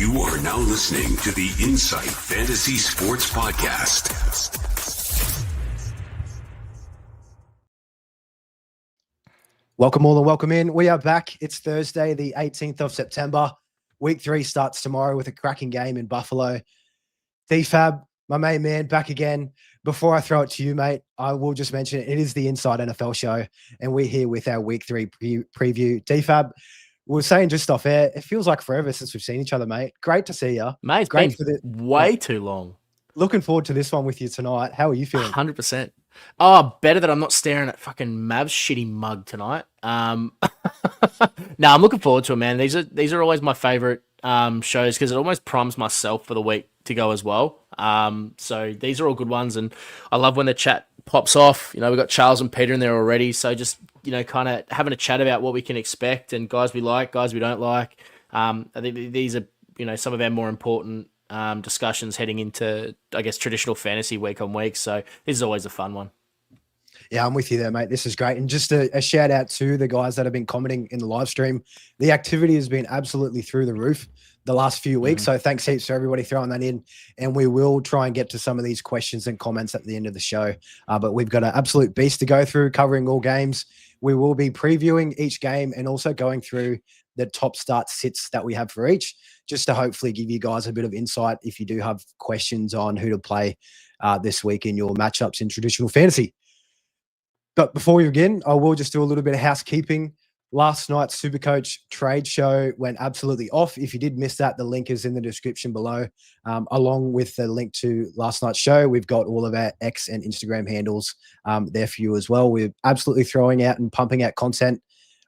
You are now listening to the Insight Fantasy Sports Podcast. Welcome all and welcome in. We are back. It's Thursday, the 18th of September. Week 3 starts tomorrow with a cracking game in Buffalo. DFAB, my main man, back again. Before I throw it to you, mate, I will just mention it is the Inside NFL Show, and we're here with our Week 3 preview. DFAB, we were saying just off air, it feels like forever since we've seen each other, mate. Great to see you. Mate, it's been way too long. Looking forward to this one with you tonight. How are you feeling? 100%. Oh, better that I'm not staring at fucking Mav's shitty mug tonight. No, I'm looking forward to it, man. These are always my favorite shows because it almost primes myself for the week to go as well. So these are all good ones, and I love when the chat pops off. You know, we've got Charles and Peter in there already, so just, you know, kind of having a chat about what we can expect and guys we like, guys we don't like. I think these are, you know, some of our more important discussions heading into, I guess, traditional fantasy week on week. So this is always a fun one. Yeah, I'm with you there, mate. This is great. And just a shout out to the guys that have been commenting in the live stream. The activity has been absolutely through the roof the last few weeks. So thanks heaps for everybody throwing that in. And we will try and get to some of these questions and comments at the end of the show. But we've got an absolute beast to go through, covering all games. We will be previewing each game and also going through the top start sits that we have for each, just to hopefully give you guys a bit of insight if you do have questions on who to play this week in your matchups in traditional fantasy. But before we begin, I will just do a little bit of housekeeping. Last night's SuperCoach trade show went absolutely off. If you did miss that, the link is in the description below. Along with the link to last night's show, we've got all of our X and Instagram handles there for you as well. We're absolutely throwing out and pumping out content.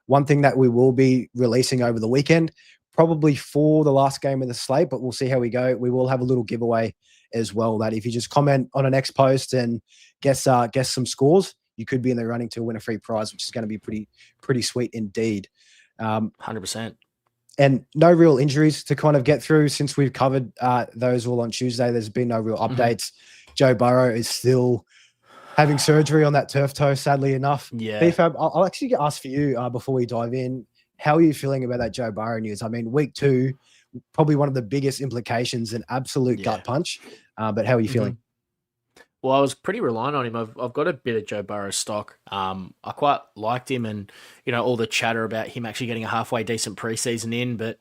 One thing that we will be releasing over the weekend, probably for the last game of the slate, but we'll see how we go. We will have a little giveaway as well, that if you just comment on an X post and guess some scores, you could be in the running to win a free prize, which is going to be pretty sweet indeed. 100%. And no real injuries to kind of get through since we've covered those all on Tuesday. There's been no real updates. Joe Burrow is still having surgery on that turf toe, sadly enough. Yeah. BFAB, I'll actually ask for you before we dive in, how are you feeling about that Joe Burrow news? I mean, week 2, probably one of the biggest implications, an absolute gut punch. But how are you feeling? Well, I was pretty reliant on him. I've got a bit of Joe Burrow stock. I quite liked him, and, you know, all the chatter about him actually getting a halfway decent preseason in, but,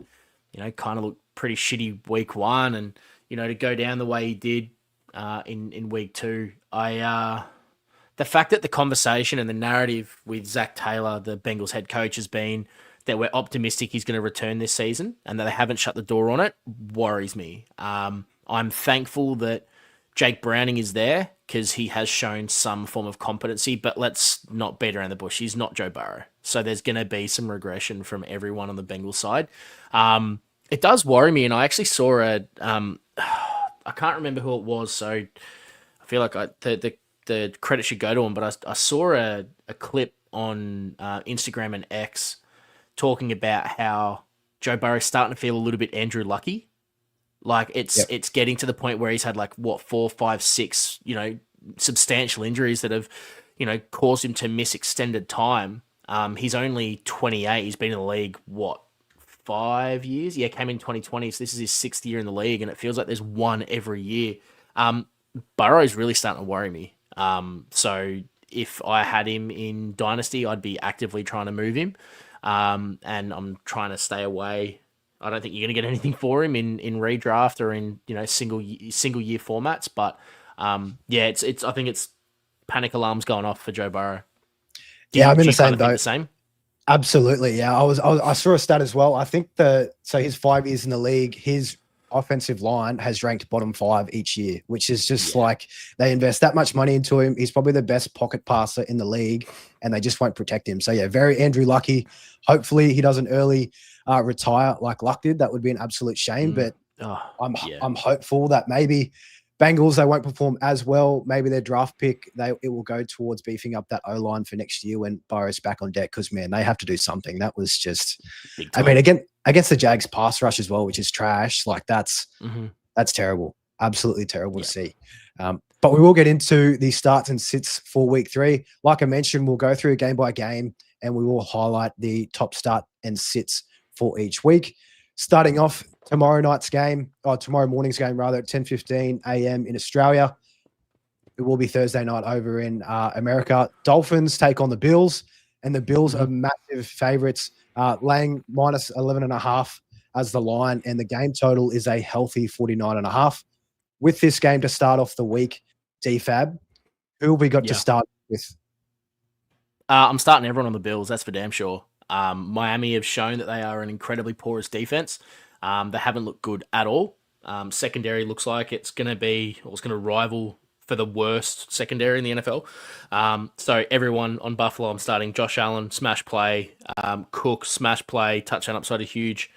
you know, kind of looked pretty shitty week 1, and, you know, to go down the way he did in week 2, the fact that the conversation and the narrative with Zach Taylor, the Bengals head coach, has been that we're optimistic he's going to return this season and that they haven't shut the door on it worries me. I'm thankful that Jake Browning is there because he has shown some form of competency, but let's not beat around the bush. He's not Joe Burrow. So there's going to be some regression from everyone on the Bengals side. It does worry me, and I actually saw I can't remember who it was, so I feel like the credit should go to him, but I saw a clip on Instagram and X talking about how Joe Burrow's starting to feel a little bit Andrew Lucky. Like it's getting to the point where he's had 4, 5, 6, you know, substantial injuries that have, you know, caused him to miss extended time. He's only 28. He's been in the league, 5 years? Yeah, came in 2020. So this is his 6th year in the league, and it feels like there's one every year. Burrow's really starting to worry me. So if I had him in Dynasty, I'd be actively trying to move him. And I'm trying to stay away. I don't think you're going to get anything for him in redraft or in, you know, single year formats. But it's I think it's panic alarms going off for Joe Burrow. I'm in the same boat. The same? Absolutely, yeah. I saw a stat as well. I think his 5 years in the league, his offensive line has ranked bottom 5 each year, which is just like they invest that much money into him. He's probably the best pocket passer in the league, and they just won't protect him. So yeah, very Andrew Lucky. Hopefully he doesn't early retire like Luck did. That would be an absolute shame. But I'm hopeful that maybe Bengals, they won't perform as well. Maybe their draft pick, it will go towards beefing up that O-line for next year when Burrow's back on deck, because, man, they have to do something. That was just – I mean, against the Jags pass rush as well, which is trash, like that's terrible. Absolutely terrible to see. But we will get into the starts and sits for week 3. Like I mentioned, we'll go through game by game, and we will highlight the top start and sits for each week. Starting off Tomorrow morning's game rather, at 10:15 a.m. in Australia. It will be Thursday night over in America. Dolphins take on the Bills, and the Bills are massive favorites, laying minus 11.5 as the line, and the game total is a healthy 49.5. With this game to start off the week, DFAB, who have we got to start with? I'm starting everyone on the Bills, that's for damn sure. Miami have shown that they are an incredibly porous defense. They haven't looked good at all. Secondary looks like it's going to rival for the worst secondary in the NFL. So everyone on Buffalo, I'm starting Josh Allen, smash play, Cook, smash play, touchdown upside a huge.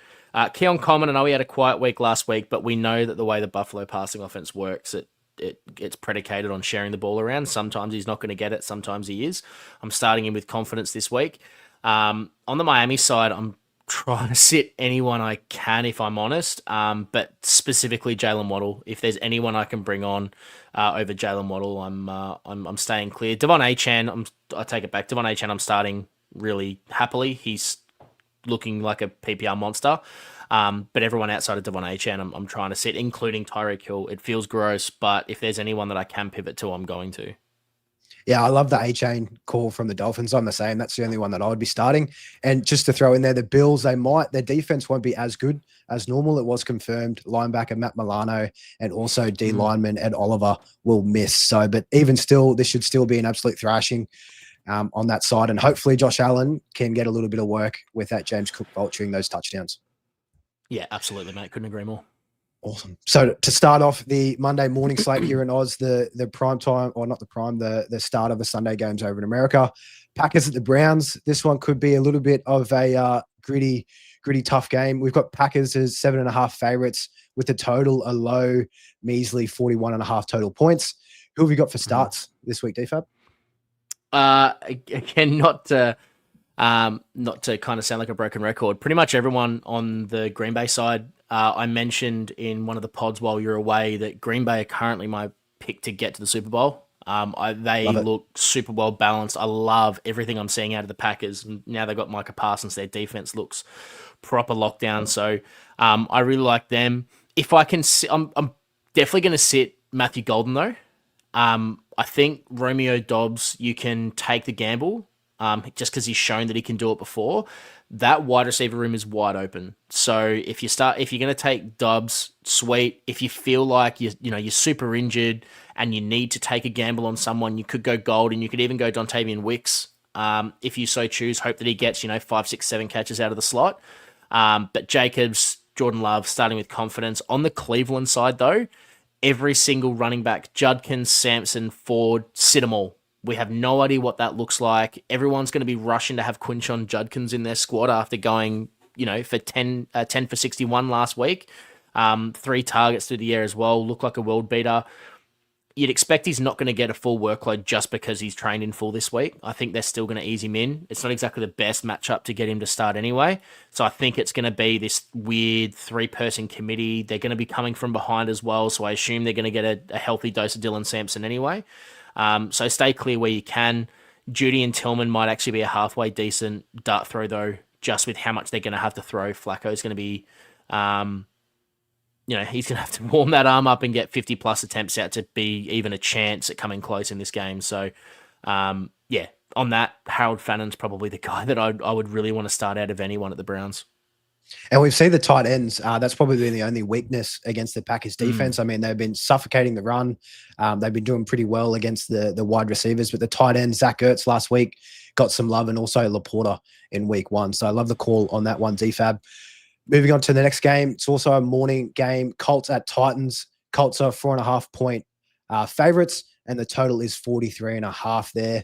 Keon Coleman, I know he had a quiet week last week, but we know that the way the Buffalo passing offense works, it's predicated on sharing the ball around. Sometimes he's not going to get it, sometimes he is. I'm starting him with confidence this week. On the Miami side, I'm trying to sit anyone I can, if I'm honest, but specifically Jalen Waddle. If there's anyone I can bring on over Jalen Waddle, I'm staying clear. Devon Achane, I take it back. Devon Achane, I'm starting really happily. He's looking like a PPR monster. But everyone outside of Devon Achane, I'm trying to sit, including Tyreek Hill. It feels gross, but if there's anyone that I can pivot to, I'm going to. Yeah, I love the A-Chain call from the Dolphins. I'm the same. That's the only one that I would be starting. And just to throw in there, the Bills, their defense won't be as good as normal. It was confirmed linebacker Matt Milano and also D lineman Ed Oliver will miss. So, but even still, this should still be an absolute thrashing on that side. And hopefully Josh Allen can get a little bit of work with that James Cook vulturing those touchdowns. Yeah, absolutely, mate. Couldn't agree more. Awesome. So to start off the Monday morning slate here in Oz, the prime time, or not the prime, the start of the Sunday games over in America. Packers at the Browns. This one could be a little bit of a gritty, tough game. We've got Packers as 7.5 favorites with the total a low, measly 41.5 total points. Who have we got for starts this week, DFAB? Again, not to kind of sound like a broken record. Pretty much everyone on the Green Bay side. I mentioned in one of the pods while you're away that Green Bay are currently my pick to get to the Super Bowl. They look super well balanced. I love everything I'm seeing out of the Packers. Now they've got Micah Parsons. Their defense looks proper lockdown. So I really like them. If I can, I'm definitely going to sit Matthew Golden though. I think Romeo Dobbs, you can take the gamble just because he's shown that he can do it before. That wide receiver room is wide open. So if you're going to take Dobbs, sweet. If you feel like you're super injured and you need to take a gamble on someone, you could go gold, and you could even go Dontavian Wicks if you so choose. Hope that he gets 5, 6, 7 catches out of the slot. But Jacobs, Jordan Love, starting with confidence. On the Cleveland side though, every single running back, Judkins, Sampson, Ford, sit them all. We have no idea what that looks like. Everyone's going to be rushing to have Quinshon Judkins in their squad after going, for 10 for 61 last week. 3 targets through the air as well. Look like a world beater. You'd expect he's not going to get a full workload just because he's trained in full this week. I think they're still going to ease him in. It's not exactly the best matchup to get him to start anyway. So I think it's going to be this weird 3-person committee. They're going to be coming from behind as well. So I assume they're going to get a healthy dose of Dylan Sampson anyway. So stay clear where you can. Judy and Tillman might actually be a halfway decent dart throw, though, just with how much they're going to have to throw. Flacco's going to be, he's going to have to warm that arm up and get 50-plus attempts out to be even a chance at coming close in this game. So, on that, Harold Fannon's probably the guy that I would really want to start out of anyone at the Browns. And we've seen the tight ends. That's probably been the only weakness against the Packers defense. I mean, they've been suffocating the run. They've been doing pretty well against the wide receivers, but the tight end, Zach Ertz last week, got some love, and also Laporta in week 1. So I love the call on that one, DFAB. Moving on to the next game. It's also a morning game. Colts at Titans. Colts are 4.5 point favorites, and the total is 43.5 there.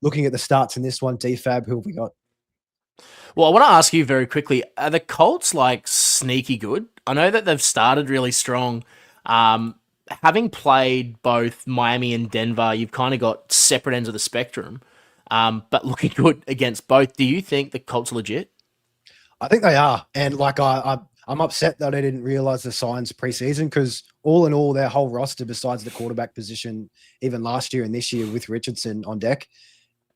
Looking at the starts in this one, DFAB, who have we got? Well, I want to ask you very quickly, are the Colts sneaky good? I know that they've started really strong. Having played both Miami and Denver, you've kind of got separate ends of the spectrum, but looking good against both. Do you think the Colts are legit? I think they are. And I'm upset that I didn't realize the signs preseason, because all in all, their whole roster, besides the quarterback position, even last year and this year with Richardson on deck,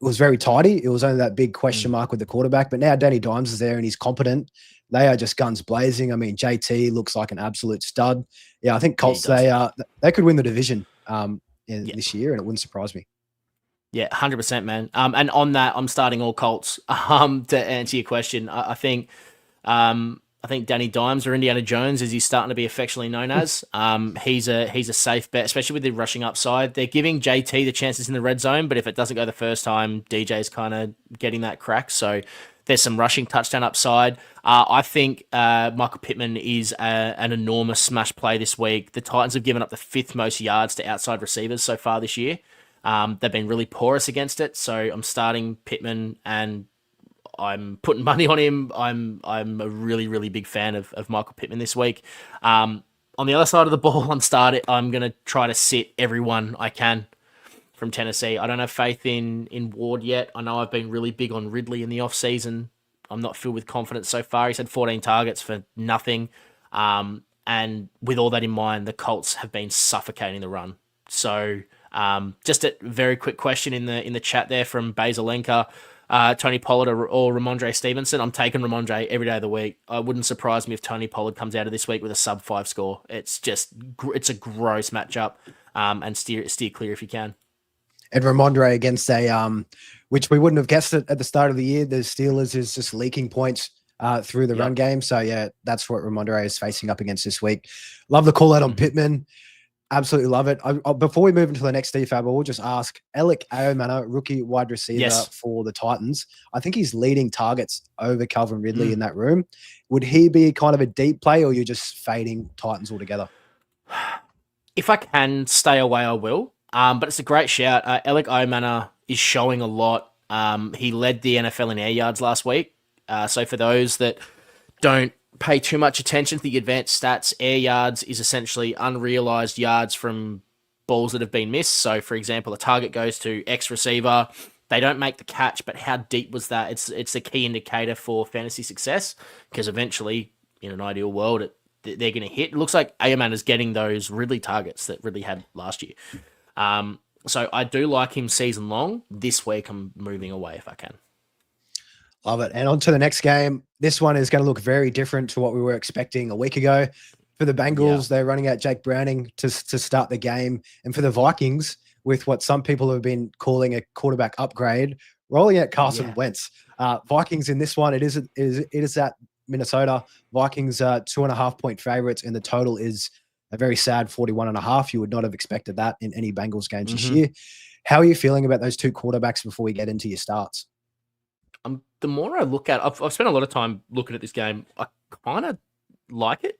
was very tidy. It was only that big question mark with the quarterback. But now Danny Dimes is there and he's competent. They are just guns blazing. I mean, JT looks like an absolute stud. Yeah, I think Colts, they could win the division this year, and it wouldn't surprise me. Yeah, 100%, man. And on that, I'm starting all Colts. To answer your question, I think Danny Dimes or Indiana Jones, as he's starting to be affectionately known as, he's a safe bet, especially with the rushing upside. They're giving JT the chances in the red zone, but if it doesn't go the first time, DJ's kind of getting that crack. So there's some rushing touchdown upside. I think Michael Pittman is an enormous smash play this week. The Titans have given up the 5th most yards to outside receivers so far this year. They've been really porous against it, so I'm starting Pittman and I'm putting money on him. I'm a really, really big fan of Michael Pittman this week. On the other side of the ball, I'm going to try to sit everyone I can from Tennessee. I don't have faith in Ward yet. I know I've been really big on Ridley in the offseason. I'm not filled with confidence so far. He's had 14 targets for nothing. And with all that in mind, the Colts have been suffocating the run. So just a very quick question in the chat there from Basilenka. Tony Pollard or Ramondre Stevenson. I'm taking Ramondre every day of the week. It wouldn't surprise me if Tony Pollard comes out of this week with a sub-5 score. It's a gross matchup, and steer clear if you can. And Ramondre against which we wouldn't have guessed it at the start of the year. The Steelers is just leaking points through the run game. So yeah, that's what Ramondre is facing up against this week. Love the call out on Pittman. Absolutely love it. Before we move into the next DFAB, I will just ask Alec Ayomana, rookie wide receiver for the Titans. I think he's leading targets over Calvin Ridley in that room. Would he be kind of a deep play, or you're just fading Titans altogether? If I can stay away, I will. But it's a great shout. Alec Ayomana is showing a lot. He led the NFL in air yards last week. So for those that don't pay too much attention to the advanced stats, air yards is essentially unrealized yards from balls that have been missed. So, for example, a target goes to X receiver. They don't make the catch, but how deep was that? It's a key indicator for fantasy success, because eventually, in an ideal world, they're going to hit. It looks like Ayman is getting those Ridley targets that Ridley had last year. So I do like him season long. This week, I'm moving away if I can. Love it. And on to the next game. This one is going to look very different to what we were expecting a week ago. For the Bengals, they're running out Jake Browning to start the game. And for the Vikings, with what some people have been calling a quarterback upgrade, rolling out Carson Wentz. Vikings in this one, it is at Minnesota. Vikings 2.5-point favorites, and the total is a very sad 41.5. You would not have expected that in any Bengals games this year. How are you feeling about those two quarterbacks before we get into your starts? The more I look at, I've spent a lot of time looking at this game. I kind of like it.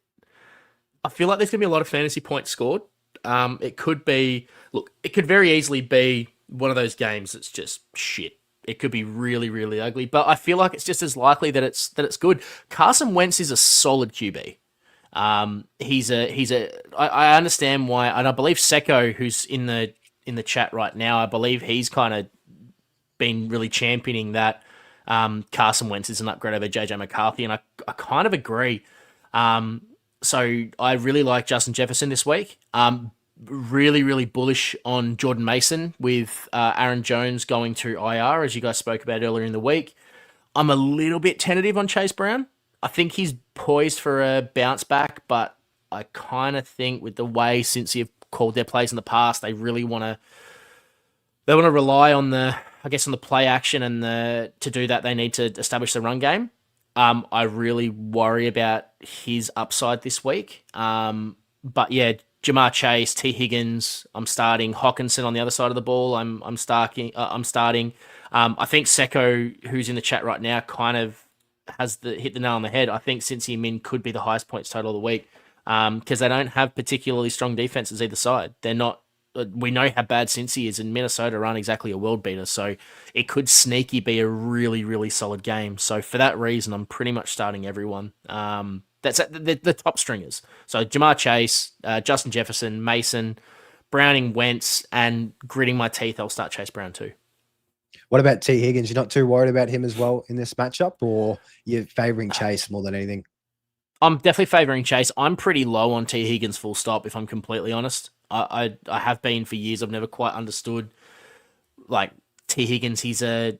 I feel like there's going to be a lot of fantasy points scored. It could very easily be one of those games that's just shit. It could be really, really ugly, but I feel like it's just as likely that it's good. Carson Wentz is a solid QB. I understand why, and I believe Secko, who's in the chat right now, I believe he's kind of been really championing that. Carson Wentz is an upgrade over JJ McCarthy, and I kind of agree. So I really like Justin Jefferson this week. Really, really bullish on Jordan Mason with Aaron Jones going to IR, as you guys spoke about earlier in the week. I'm a little bit tentative on Chase Brown. I think he's poised for a bounce back, but I kind of think with the way Cincy have called their plays in the past, they really want to rely on the play action, and to do that, they need to establish the run game. I really worry about his upside this week. But yeah, Jamar Chase, T. Higgins, I'm starting. Hawkinson on the other side of the ball, I'm starting. I think Secko, who's in the chat right now, kind of has hit the nail on the head. I think Cincy and Min could be the highest points total of the week, because they don't have particularly strong defenses either side. They're not. We know how bad Cincy is, and Minnesota aren't exactly a world beater, so it could sneaky be a really, really solid game. So for that reason, I'm pretty much starting everyone. That's the top stringers. So Jamar Chase, Justin Jefferson, Mason, Browning, Wentz, and gritting my teeth, I'll start Chase Brown too. What about T. Higgins? You're not too worried about him as well in this matchup, or you're favoring Chase more than anything? I'm definitely favoring Chase. I'm pretty low on T. Higgins full stop, if I'm completely honest. I have been for years. I've never quite understood T. Higgins, he's a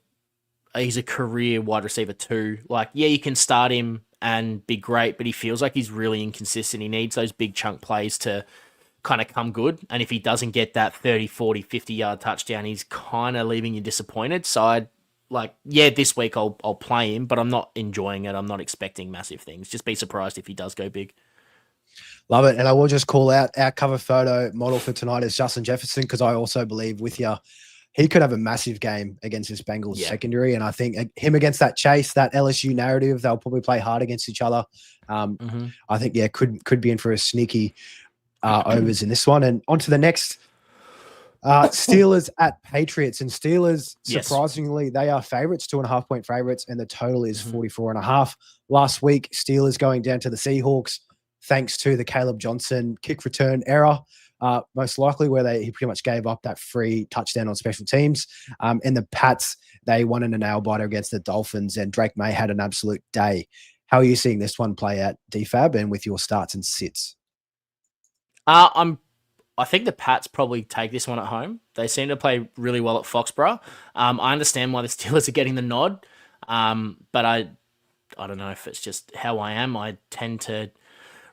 career wide receiver too. Like, yeah, you can start him and be great, but he feels like he's really inconsistent. He needs those big chunk plays to kind of come good. And if he doesn't get that 30, 40, 50-yard touchdown, he's kind of leaving you disappointed. So this week I'll play him, but I'm not enjoying it. I'm not expecting massive things. Just be surprised if he does go big. Love it. And I will just call out our cover photo model for tonight is Justin Jefferson, because I also believe with you, he could have a massive game against this Bengals secondary. And I think him against that Chase, that LSU narrative, they'll probably play hard against each other. I think, could be in for a sneaky overs in this one. And on to the next, Steelers at Patriots. And Steelers, surprisingly, they are favorites, 2.5-point favorites, and the total is 44.5. Last week, Steelers going down to the Seahawks, thanks to the Caleb Johnson kick return error, most likely, where he pretty much gave up that free touchdown on special teams. And the Pats, they won in a nail biter against the Dolphins, and Drake May had an absolute day. How are you seeing this one play out, DFAB, and with your starts and sits? I think the Pats probably take this one at home. They seem to play really well at Foxborough. I understand why the Steelers are getting the nod, but I don't know if it's just how I am. I tend to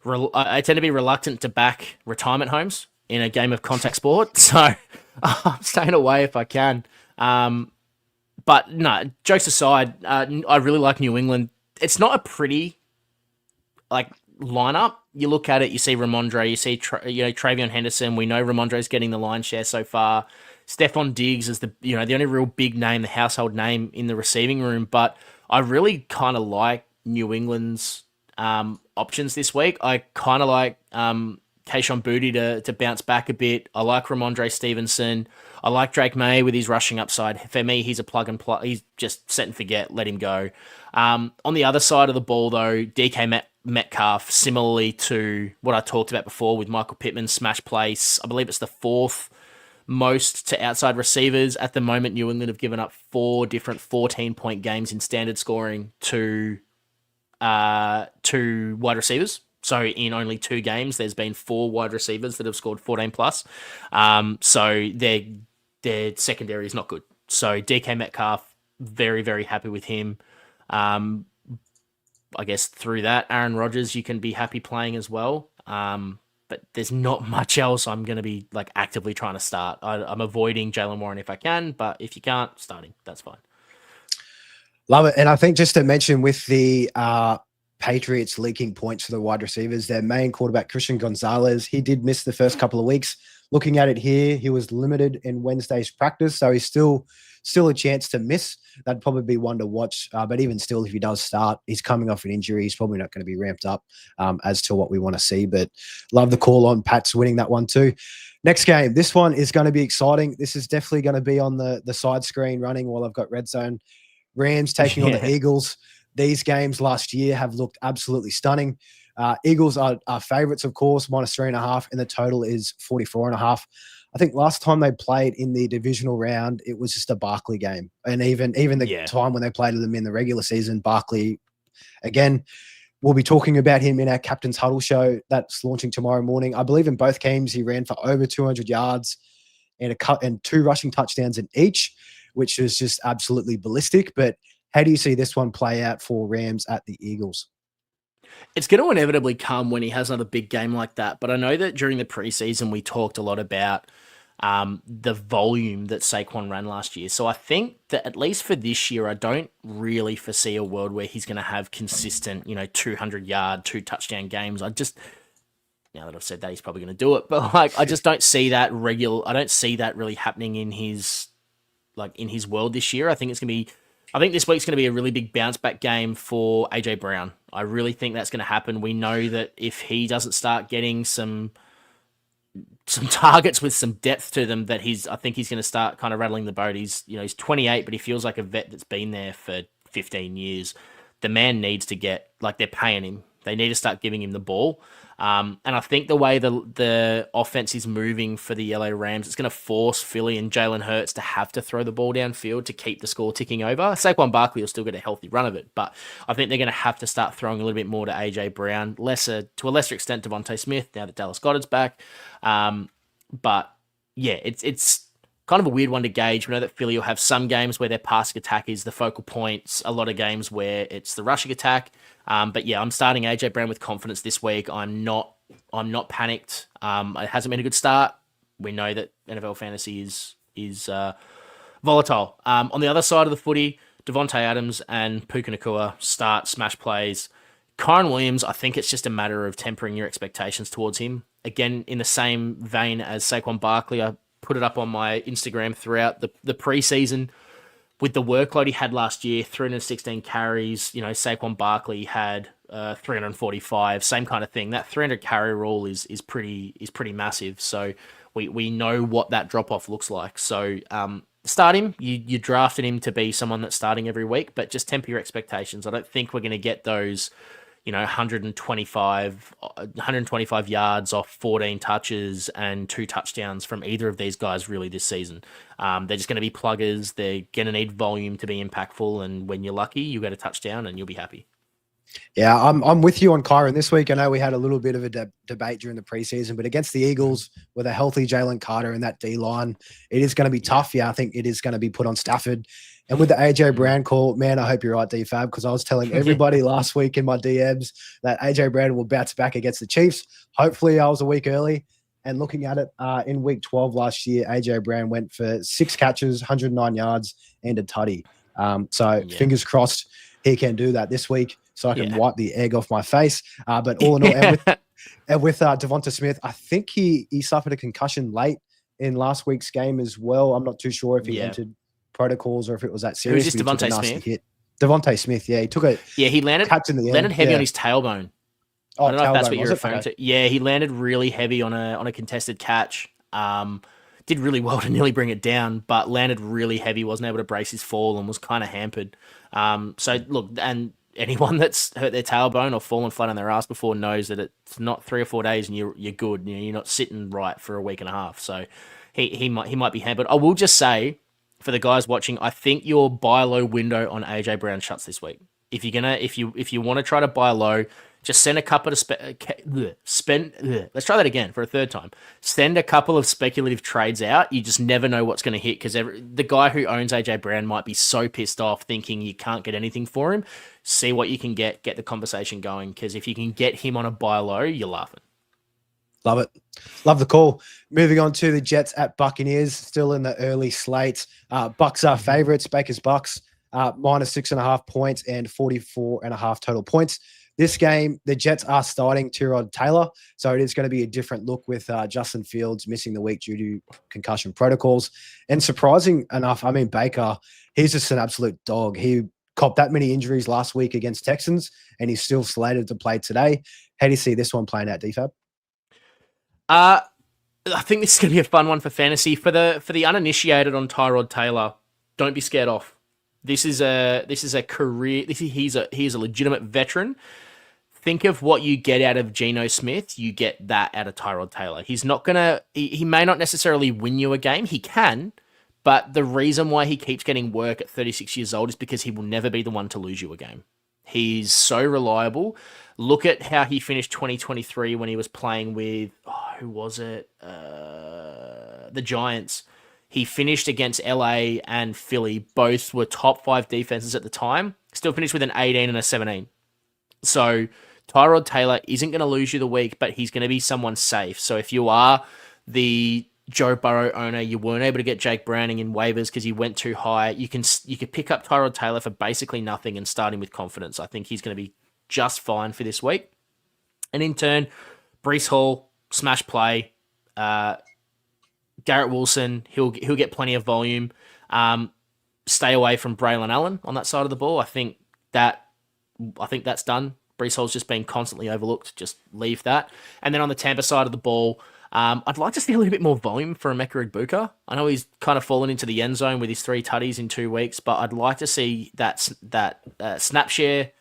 be reluctant to back retirement homes in a game of contact sport, so I'm staying away if I can. But no, jokes aside, I really like New England. It's not a pretty lineup. You look at it, you see Ramondre, you see Travion Henderson. We know Ramondre's getting the line share so far. Stephon Diggs is the only real big name, the household name in the receiving room. But I really kind of like New England's options this week. I kind of like Kayshon Boutte to bounce back a bit. I like Ramondre Stevenson. I like Drake May with his rushing upside. For me, he's a plug and play. He's just set and forget. Let him go. On the other side of the ball, though, DK Metcalf, similarly to what I talked about before with Michael Pittman's smash place, I believe it's the fourth most to outside receivers. At the moment, New England have given up 4 different 14-point games in standard scoring to wide receivers. So in only 2 games, there's been 4 wide receivers that have scored 14 plus. So their secondary is not good. So DK Metcalf, very, very happy with him. I guess through that, Aaron Rodgers, you can be happy playing as well. But there's not much else I'm going to be actively trying to start. I'm avoiding Jaylen Warren if I can, but if you can't, starting, that's fine. Love it. And I think just to mention with the Patriots leaking points for the wide receivers, their main quarterback, Christian Gonzalez, he did miss the first couple of weeks. Looking at it here, he was limited in Wednesday's practice, so he's still a chance to miss. That'd probably be one to watch. But even still, if he does start, he's coming off an injury. He's probably not going to be ramped up as to what we want to see. But love the call on Pats winning that one too. Next game, this one is going to be exciting. This is definitely going to be on the side screen running while I've got Red Zone. Rams taking on the Eagles. These games last year have looked absolutely stunning. Eagles are favorites, of course, -3.5, and the total is 44.5. I think last time they played in the divisional round, it was just a Barkley game. And even the time when they played them in the regular season, Barkley, again, we'll be talking about him in our Captain's Huddle show that's launching tomorrow morning. I believe in both games he ran for over 200 yards and 2 rushing touchdowns in each, which was just absolutely ballistic. But how do you see this one play out for Rams at the Eagles? It's going to inevitably come when he has another big game like that. But I know that during the preseason, we talked a lot about the volume that Saquon ran last year. So I think that at least for this year, I don't really foresee a world where he's going to have consistent, 200-yard, 2-touchdown games. Now that I've said that, he's probably going to do it. But I just don't see that I don't see that really happening in his world this year. I think this week's going to be a really big bounce back game for AJ Brown. I really think that's going to happen. We know that if he doesn't start getting some targets with some depth to them, that I think he's going to start kind of rattling the boat. He's 28, but he feels like a vet that's been there for 15 years. The man needs to get, they're paying him. They need to start giving him the ball. And I think the way the offense is moving for the LA Rams, it's going to force Philly and Jalen Hurts to have to throw the ball downfield to keep the score ticking over. Saquon Barkley will still get a healthy run of it, but I think they're going to have to start throwing a little bit more to AJ Brown, to a lesser extent Devontae Smith now that Dallas Goedert's back. But yeah, it's kind of a weird one to gauge. We know that Philly will have some games where their passing attack is the focal points, a lot of games where it's the rushing attack. But yeah, I'm starting AJ Brown with confidence this week. I'm not panicked. It hasn't been a good start. We know that NFL fantasy is volatile. On the other side of the footy, Devontae Adams and Puka Nacua start smash plays. Kyron Williams, I think it's just a matter of tempering your expectations towards him. Again, in the same vein as Saquon Barkley, I put it up on my Instagram throughout the preseason. With the workload he had last year, 316 carries, Saquon Barkley had 345, same kind of thing. That 300 carry rule is pretty massive. So we know what that drop off looks like. So start him. You drafted him to be someone that's starting every week, but just temper your expectations. I don't think we're going to get those 125 yards off 14 touches and 2 touchdowns from either of these guys really this season. They're just going to be pluggers. They're going to need volume to be impactful. And when you're lucky, you get a touchdown and you'll be happy. Yeah, I'm with you on Kyron this week. I know we had a little bit of a debate during the preseason, but against the Eagles with a healthy Jalen Carter and that D-line, it is going to be tough. Yeah, I think it is going to be put on Stafford. And with the AJ Brown call, man, I hope you're right, DFAB, because I was telling everybody last week in my DMs that AJ Brown will bounce back against the Chiefs. Hopefully I was a week early. And looking at it, in week 12 last year, AJ Brown went for 6 catches, 109 yards, and a tutty. Fingers crossed he can do that this week so I can wipe the egg off my face. But all in all, and with Devonta Smith, I think he suffered a concussion late in last week's game as well. I'm not too sure if he entered protocols or if it was that serious. Who's this, Devonta Smith? Devonta Smith, yeah. He took it. Yeah, he landed heavy on his tailbone. Oh, I don't know if that's what you're referring to. Yeah, he landed really heavy on a contested catch. Did really well to nearly bring it down, but landed really heavy, wasn't able to brace his fall and was kind of hampered. So look, and anyone that's hurt their tailbone or fallen flat on their ass before knows that it's not 3 or 4 days and you're good. You're not sitting right for a week and a half. So he might be hampered. I will just say, for the guys watching, I think your buy low window on AJ Brown shuts this week. If you want to try to buy low, just send a couple of let's try that again for a third time. Send a couple of speculative trades out. You just never know what's going to hit because the guy who owns AJ Brown might be so pissed off thinking you can't get anything for him. See what you can get the conversation going, because if you can get him on a buy low, you're laughing. Love it. Love the call. Moving on to the Jets at Buccaneers, still in the early slate. Bucks are favorites. Baker's Bucks, minus 6.5 points and 44.5 total points. This game, the Jets are starting Tyrod Taylor, so it is going to be a different look with Justin Fields missing the week due to concussion protocols. And surprising enough, Baker, he's just an absolute dog. He copped that many injuries last week against Texans, and he's still slated to play today. How do you see this one playing out, DFAB? I think this is going to be a fun one for fantasy. For the uninitiated on Tyrod Taylor, don't be scared off. This is a career. He's a legitimate veteran. Think of what you get out of Geno Smith. You get that out of Tyrod Taylor. He may not necessarily win you a game. He can, but the reason why he keeps getting work at 36 years old is because he will never be the one to lose you a game. He's so reliable. Look at how he finished 2023 when he was playing with, who was it? The Giants. He finished against LA and Philly. Both were top 5 defenses at the time. Still finished with an 18 and a 17. So Tyrod Taylor isn't going to lose you the week, but he's going to be someone safe. So if you are the Joe Burrow owner, you weren't able to get Jake Browning in waivers because he went too high, you could pick up Tyrod Taylor for basically nothing and start him with confidence. I think he's going to be just fine for this week. And in turn, Breece Hall, smash play. Garrett Wilson, he'll get plenty of volume. Stay away from Braylon Allen on that side of the ball. I think that's done. Breece Hall's just been constantly overlooked. Just leave that. And then on the Tampa side of the ball, I'd like to see a little bit more volume for Emeka Egbuka. I know he's kind of fallen into the end zone with his 3 tutties in 2 weeks, but I'd like to see that snap share.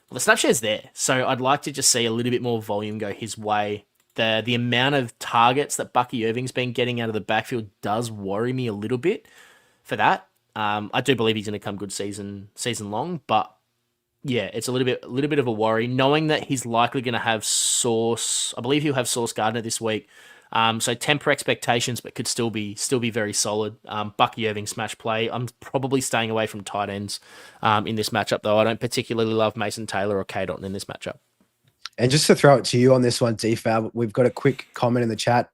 Well, the snap share's there, so I'd like to just see a little bit more volume go his way. The amount of targets that Bucky Irving's been getting out of the backfield does worry me a little bit for that. I do believe he's going to come good season long, but yeah, it's a little bit of a worry, knowing that he's likely going to have Sauce. I believe he'll have Sauce Gardner this week. So temper expectations, but could still be very solid. Bucky Irving smash play. I'm probably staying away from tight ends in this matchup, though. I don't particularly love Mason Taylor or K. Dotton in this matchup. And just to throw it to you on this one, DFAB, we've got a quick comment in the chat.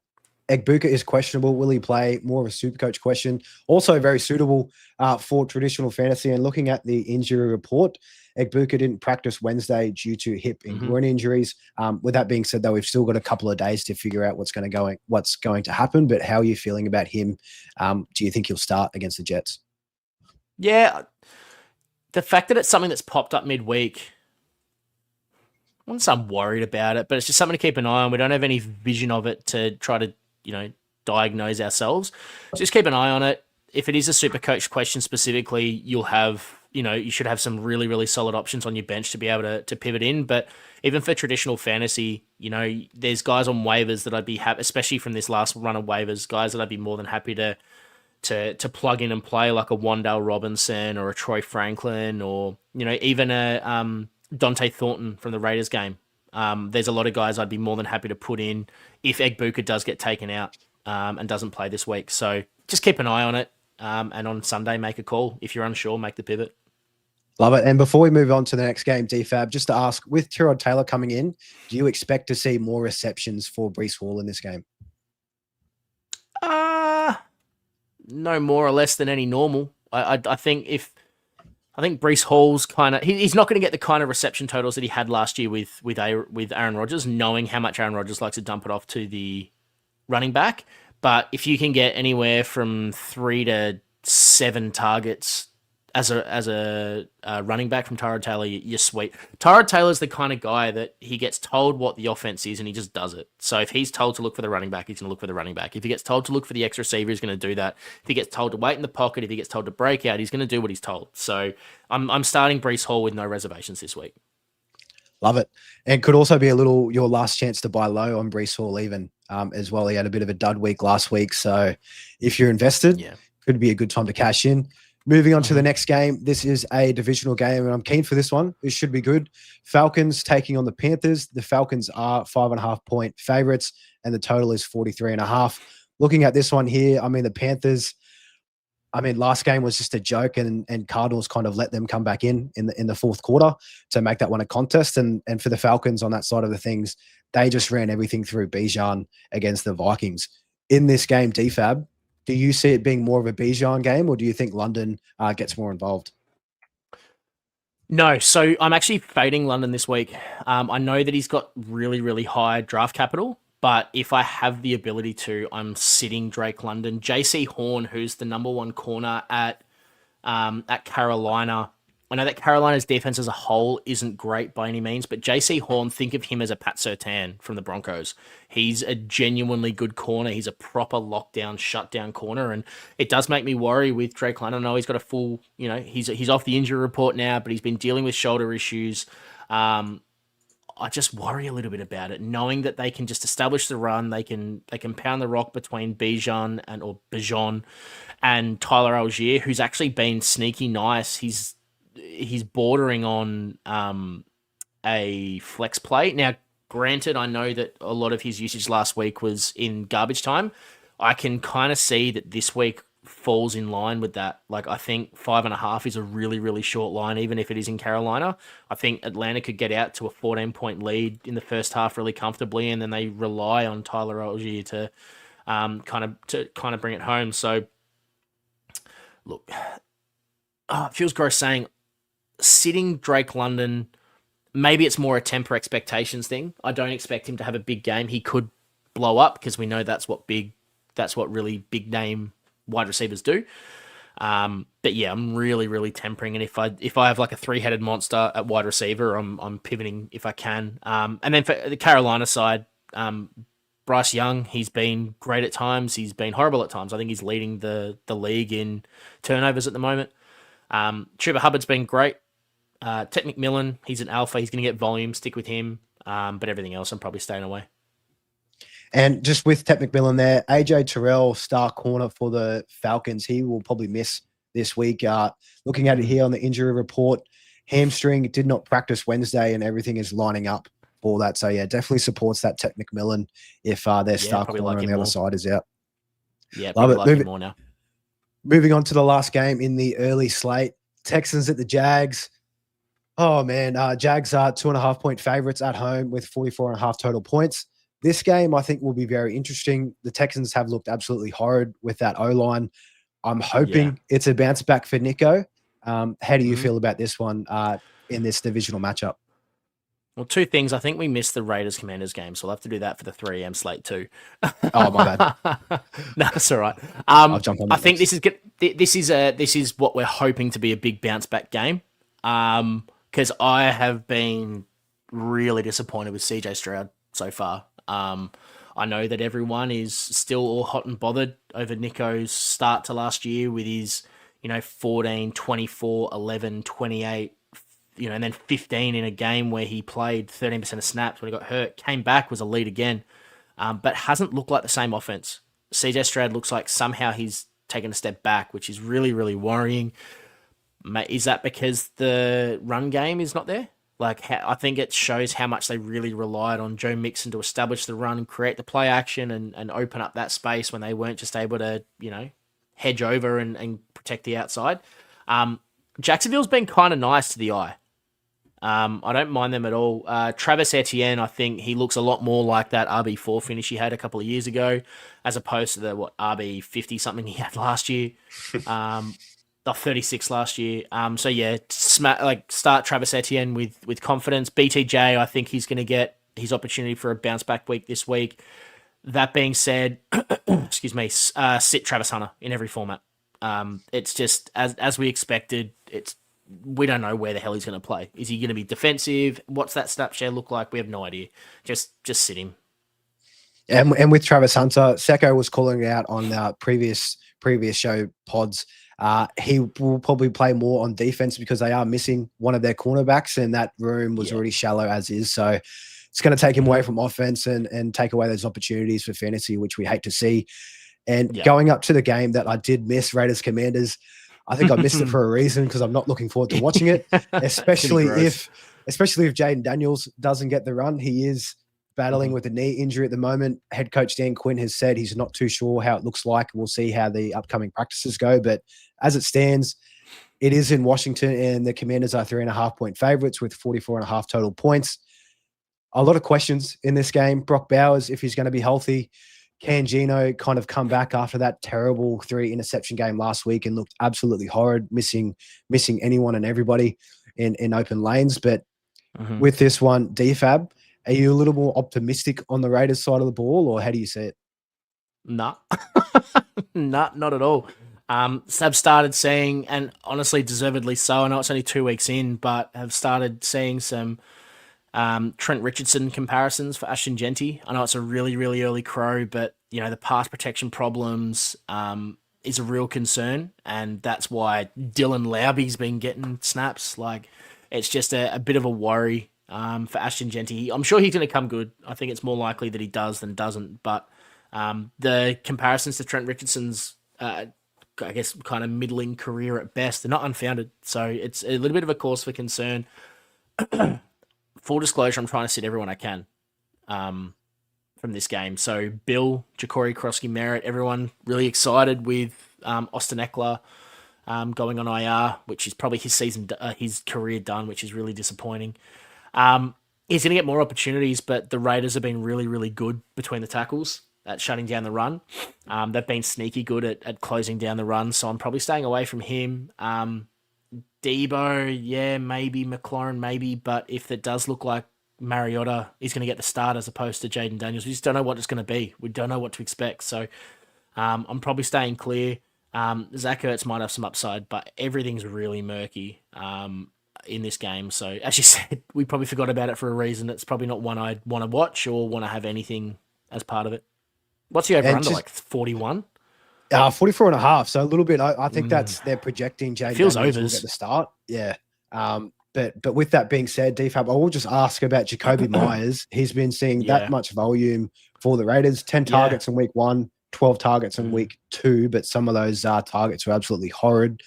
Egbuka is questionable. Will he play? More of a SuperCoach question. Also very suitable for traditional fantasy. And looking at the injury report, Egbuka didn't practice Wednesday due to hip and groin injuries. With that being said, though, we've still got a couple of days to figure out what's going to happen. But how are you feeling about him? Do you think he'll start against the Jets? Yeah, the fact that it's something that's popped up midweek, I wouldn't say I'm worried about it, but it's just something to keep an eye on. We don't have any vision of it to try to, diagnose ourselves. So just keep an eye on it. If it is a SuperCoach question specifically, you'll have, you should have some really, really solid options on your bench to be able to pivot in. But even for traditional fantasy, there's guys on waivers that I'd be happy, especially from this last run of waivers, guys that I'd be more than happy to plug in and play, like a Wan'Dale Robinson or a Troy Franklin or, even a Dante Thornton from the Raiders game. There's a lot of guys I'd be more than happy to put in if Egbuka does get taken out and doesn't play this week. So just keep an eye on it. And on Sunday, make a call. If you're unsure, make the pivot. Love it. And before we move on to the next game, DFAB, just to ask, with Tyrod Taylor coming in, do you expect to see more receptions for Breece Hall in this game? No more or less than any normal. I think Breece Hall's kind of he's not going to get the kind of reception totals that he had last year with Aaron Rodgers, knowing how much Aaron Rodgers likes to dump it off to the running back. But if you can get anywhere from 3 to 7 targets as a running back from Tyrod Taylor, you're sweet. Tyrod Taylor's the kind of guy that he gets told what the offense is and he just does it. So if he's told to look for the running back, he's going to look for the running back. If he gets told to look for the X receiver, he's going to do that. If he gets told to wait in the pocket, if he gets told to break out, he's going to do what he's told. So I'm starting Breece Hall with no reservations this week. Love it. And could also be your last chance to buy low on Breece Hall even as well. He had a bit of a dud week last week. So if you're invested, could be a good time to cash in. Moving on to the next game. This is a divisional game, and I'm keen for this one. It should be good. Falcons taking on the Panthers. The Falcons are 5.5-point favorites, and the total is 43.5. Looking at this one here, the Panthers, last game was just a joke, and Cardinals kind of let them come back in the fourth quarter to make that one a contest. And for the Falcons on that side of the things, they just ran everything through Bijan against the Vikings. In this game, DFAB, do you see it being more of a Bijan game, or do you think London gets more involved? No, so I'm actually fading London this week. I know that he's got really, really high draft capital, but if I have the ability to, I'm sitting Drake London. JC Horn, who's the number one corner at Carolina. I know that Carolina's defense as a whole isn't great by any means, but JC Horn, think of him as a Pat Surtain from the Broncos. He's a genuinely good corner. He's a proper lockdown, shutdown corner, and it does make me worry with Drake London. I know he's got a full, he's off the injury report now, but he's been dealing with shoulder issues. I just worry a little bit about it, knowing that they can just establish the run, they can pound the rock between Bijan and Tyler Algier, who's actually been sneaky nice. He's bordering on a flex play. Now, granted, I know that a lot of his usage last week was in garbage time. I can kind of see that this week falls in line with that. Like, I think 5.5 is a really, really short line, even if it is in Carolina. I think Atlanta could get out to a 14-point lead in the first half really comfortably, and then they rely on Tyler Algier to kind of bring it home. So, look, it feels gross saying sitting Drake London. Maybe it's more a temper expectations thing. I don't expect him to have a big game. He could blow up because we know that's what really big name wide receivers do. But yeah, I'm really, really tempering. And if I have like a 3-headed monster at wide receiver, I'm pivoting if I can. And then for the Carolina side, Bryce Young, he's been great at times. He's been horrible at times. I think he's leading the league in turnovers at the moment. Chuba Hubbard's been great. Ted McMillan, he's an alpha. He's going to get volume. Stick with him. But everything else, I'm probably staying away. And just with Ted McMillan there, AJ Terrell, star corner for the Falcons, he will probably miss this week. Looking at it here on the injury report, hamstring, did not practice Wednesday, and everything is lining up ball that. So, yeah, definitely supports that Tech McMillan if their star probably corner like on the him other more. side is out. Yeah, Love probably it. like him more now. Moving on to the last game in the early slate, Texans at the Jags. Oh, man. Jags are 2.5-point favorites at home with 44.5 total points. This game, I think, will be very interesting. The Texans have looked absolutely horrid with that O-line. I'm hoping it's a bounce back for Nico. How do you feel about this one in this divisional matchup? Well, two things. I think we missed the Raiders-Commanders game, so we'll have to do that for the 3 a.m. slate too. Oh, my bad. No, that's all right. I'll jump on that I think next. this is what we're hoping to be a big bounce back game. Because I have been really disappointed with CJ Stroud so far. I know that everyone is still all hot and bothered over Nico's start to last year with his, 14, 24, 11, 28, and then 15 in a game where he played 13% of snaps when he got hurt, came back, was a lead again, but hasn't looked like the same offense. CJ Stroud looks like somehow he's taken a step back, which is really, really worrying. Is that because the run game is not there? I think it shows how much they really relied on Joe Mixon to establish the run, create the play action, and open up that space when they weren't just able to, hedge over and protect the outside. Jacksonville's been kind of nice to the eye. I don't mind them at all. Travis Etienne, I think he looks a lot more like that RB4 finish he had a couple of years ago, as opposed to the RB50 something he had last year. 36 last year. So yeah, start Travis Etienne with confidence. BTJ, I think he's going to get his opportunity for a bounce back week this week. That being said, excuse me, sit Travis Hunter in every format. It's just as we expected. We don't know where the hell he's going to play. Is he going to be defensive? What's that snap share look like? We have no idea. Just sit him. And with Travis Hunter, Secko was calling it out on previous show pods. He will probably play more on defense because they are missing one of their cornerbacks, and that room was already shallow as is. So it's going to take him away from offense and take away those opportunities for fantasy, which we hate to see. And going up to the game that I did miss, Raiders Commanders, I think I missed it for a reason because I'm not looking forward to watching it, especially if Jaden Daniels doesn't get the run. He is battling with a knee injury at the moment. Head coach Dan Quinn has said he's not too sure how it looks like. We'll see how the upcoming practices go. But as it stands, it is in Washington, and the Commanders are 3.5-point favorites with 44.5 total points. A lot of questions in this game. Brock Bowers, if he's going to be healthy. Can Gino kind of come back after that terrible 3-interception game last week and looked absolutely horrid, missing anyone and everybody in open lanes. But with this one, DFAB, are you a little more optimistic on the Raiders side of the ball, or how do you see it? Nah. Not at all. Have started seeing, and honestly, deservedly so, I know it's only 2 weeks in, but have started seeing some Trent Richardson comparisons for Ashton Genty. I know it's a really, really early crow, but the pass protection problems is a real concern, and that's why Dylan Lauby's been getting snaps. It's just a bit of a worry for Ashton Genty. I'm sure he's going to come good. I think it's more likely that he does than doesn't, but the comparisons to Trent Richardson's I guess kind of middling career at best, they're not unfounded. So it's a little bit of a cause for concern. Full disclosure, I'm trying to sit everyone I can from this game. So Bill, Ja'Cory Krosky-Merritt, everyone really excited with Austin Eckler going on IR, which is probably his career done, which is really disappointing. He's going to get more opportunities, but the Raiders have been really, really good between the tackles at shutting down the run. They've been sneaky good at closing down the run, so I'm probably staying away from him. Debo, yeah, maybe. McLaurin, maybe. But if it does look like Mariota is going to get the start as opposed to Jaden Daniels, we just don't know what it's going to be. We don't know what to expect. So I'm probably staying clear. Zach Ertz might have some upside, but everything's really murky in this game. So as you said, we probably forgot about it for a reason. It's probably not one I'd want to watch or want to have anything as part of it. What's the over-under, like 41? 44.5. So a little bit. I think they're projecting Jaden Daniels will get the start. Yeah. But with that being said, DFAB, I will just ask about Jacoby Myers. He's been seeing that much volume for the Raiders. 10 targets in week 1, 12 targets in week 2, but some of those targets were absolutely horrid.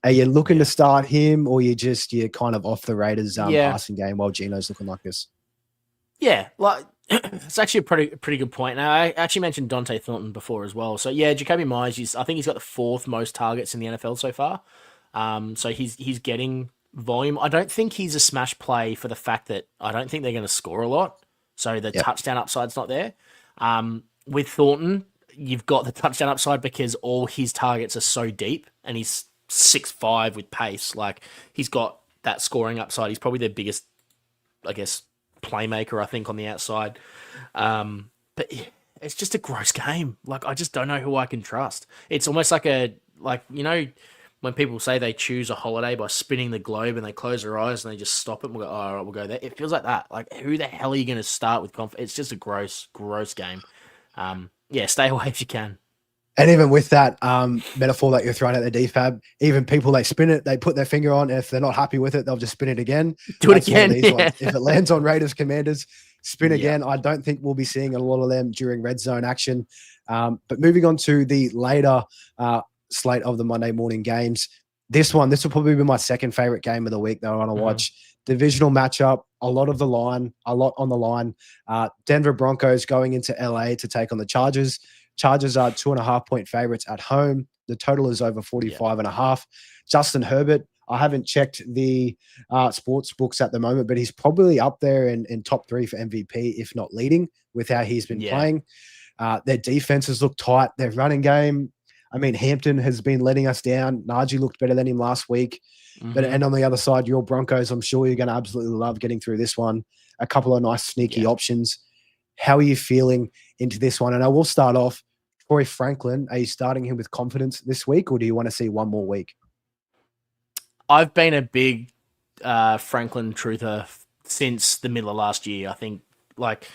Are you looking to start him, or you're kind of off the Raiders passing game while Gino's looking like this? Yeah, like it's actually a pretty good point. Now, I actually mentioned Dante Thornton before as well. So yeah, Jacoby Myers, I think he's got the fourth most targets in the NFL so far. So he's getting volume. I don't think he's a smash play for the fact that I don't think they're going to score a lot. So the Yep. touchdown upside's not there. With Thornton, you've got the touchdown upside because all his targets are so deep, and he's 6'5" with pace. Like he's got that scoring upside. He's probably their biggest, I guess, playmaker, I think, on the outside. But it's just a gross game. Like, I just don't know who I can trust. It's almost like when people say they choose a holiday by spinning the globe and they close their eyes and they just stop it and we'll go, oh, all right, we'll go there. It feels like that. Like, who the hell are you going to start with confidence? It's just a gross, gross game. Yeah, stay away if you can. And even with that metaphor that you're throwing at the DFAB, even people, they spin it, they put their finger on. And if they're not happy with it, they'll just spin it again. Do it That's one of again. these Yeah. ones. If it lands on Raiders Commanders, spin again. I don't think we'll be seeing a lot of them during red zone action. But moving on to the later slate of the Monday morning games, this will probably be my second favorite game of the week that I want to watch. Divisional matchup, a lot on the line. Denver Broncos going into LA to take on the Chargers. Chargers are 2.5-point favorites at home. The total is over 45.5. Justin Herbert, I haven't checked the sports books at the moment, but he's probably up there in top 3 for MVP, if not leading, with how he's been playing. Their defenses look tight. Their running game, I mean, Hampton has been letting us down. Najee looked better than him last week. And on the other side, your Broncos, I'm sure you're going to absolutely love getting through this one. A couple of nice sneaky options. How are you feeling into this one? And I will start off, Troy Franklin, are you starting him with confidence this week, or do you want to see one more week? I've been a big Franklin truther since the middle of last year. I think like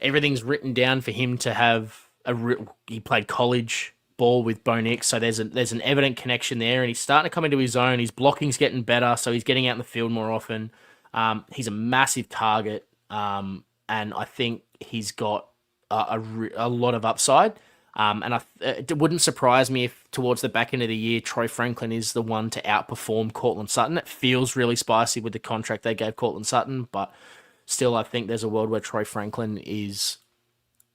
everything's written down for him to have he played college ball with Bo Nix, so there's an evident connection there, and he's starting to come into his own. His blocking's getting better, so he's getting out in the field more often. He's a massive target, and I think he's got a lot of upside. And it wouldn't surprise me if towards the back end of the year, Troy Franklin is the one to outperform Cortland Sutton. It feels really spicy with the contract they gave Cortland Sutton, but still, I think there's a world where Troy Franklin is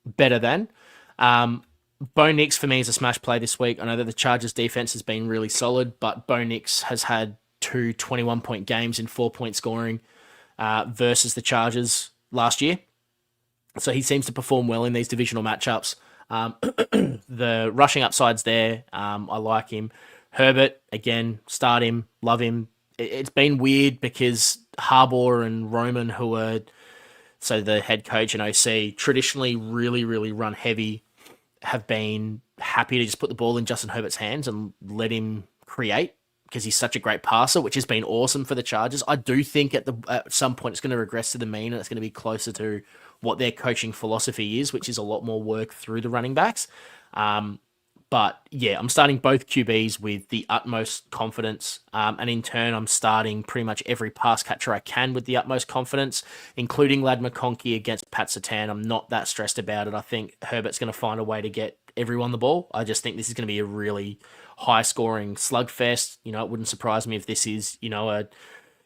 better than. Bo Nix for me is a smash play this week. I know that the Chargers defense has been really solid, but Bo Nix has had 2 21-point games in 4-point scoring versus the Chargers last year. So he seems to perform well in these divisional matchups. The rushing upside's there. I like him. Herbert, again, start him, love him. It's been weird because Harbaugh and Roman, who are so the head coach and OC, traditionally really, really run heavy, have been happy to just put the ball in Justin Herbert's hands and let him create because he's such a great passer, which has been awesome for the Chargers. I do think at some point it's going to regress to the mean and it's going to be closer to what their coaching philosophy is, which is a lot more work through the running backs. But yeah, I'm starting both QBs with the utmost confidence. And in turn, I'm starting pretty much every pass catcher I can with the utmost confidence, including Lad McConkey against Pat Surtain. I'm not that stressed about it. I think Herbert's going to find a way to get everyone the ball. I just think this is going to be a really high-scoring slugfest. It wouldn't surprise me if this is, a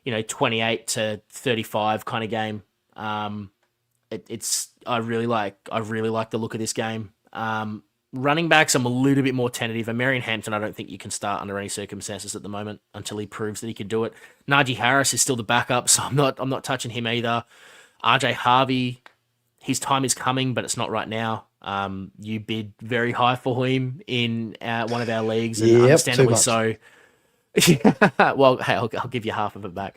28 to 35 kind of game. I really like the look of this game. Running backs, I'm a little bit more tentative. And Marion Hampton, I don't think you can start under any circumstances at the moment until he proves that he can do it. Najee Harris is still the backup, so I'm not touching him either. RJ Harvey, his time is coming, but it's not right now. You bid very high for him in one of our leagues, and understandably so. Well, hey, I'll give you half of it back.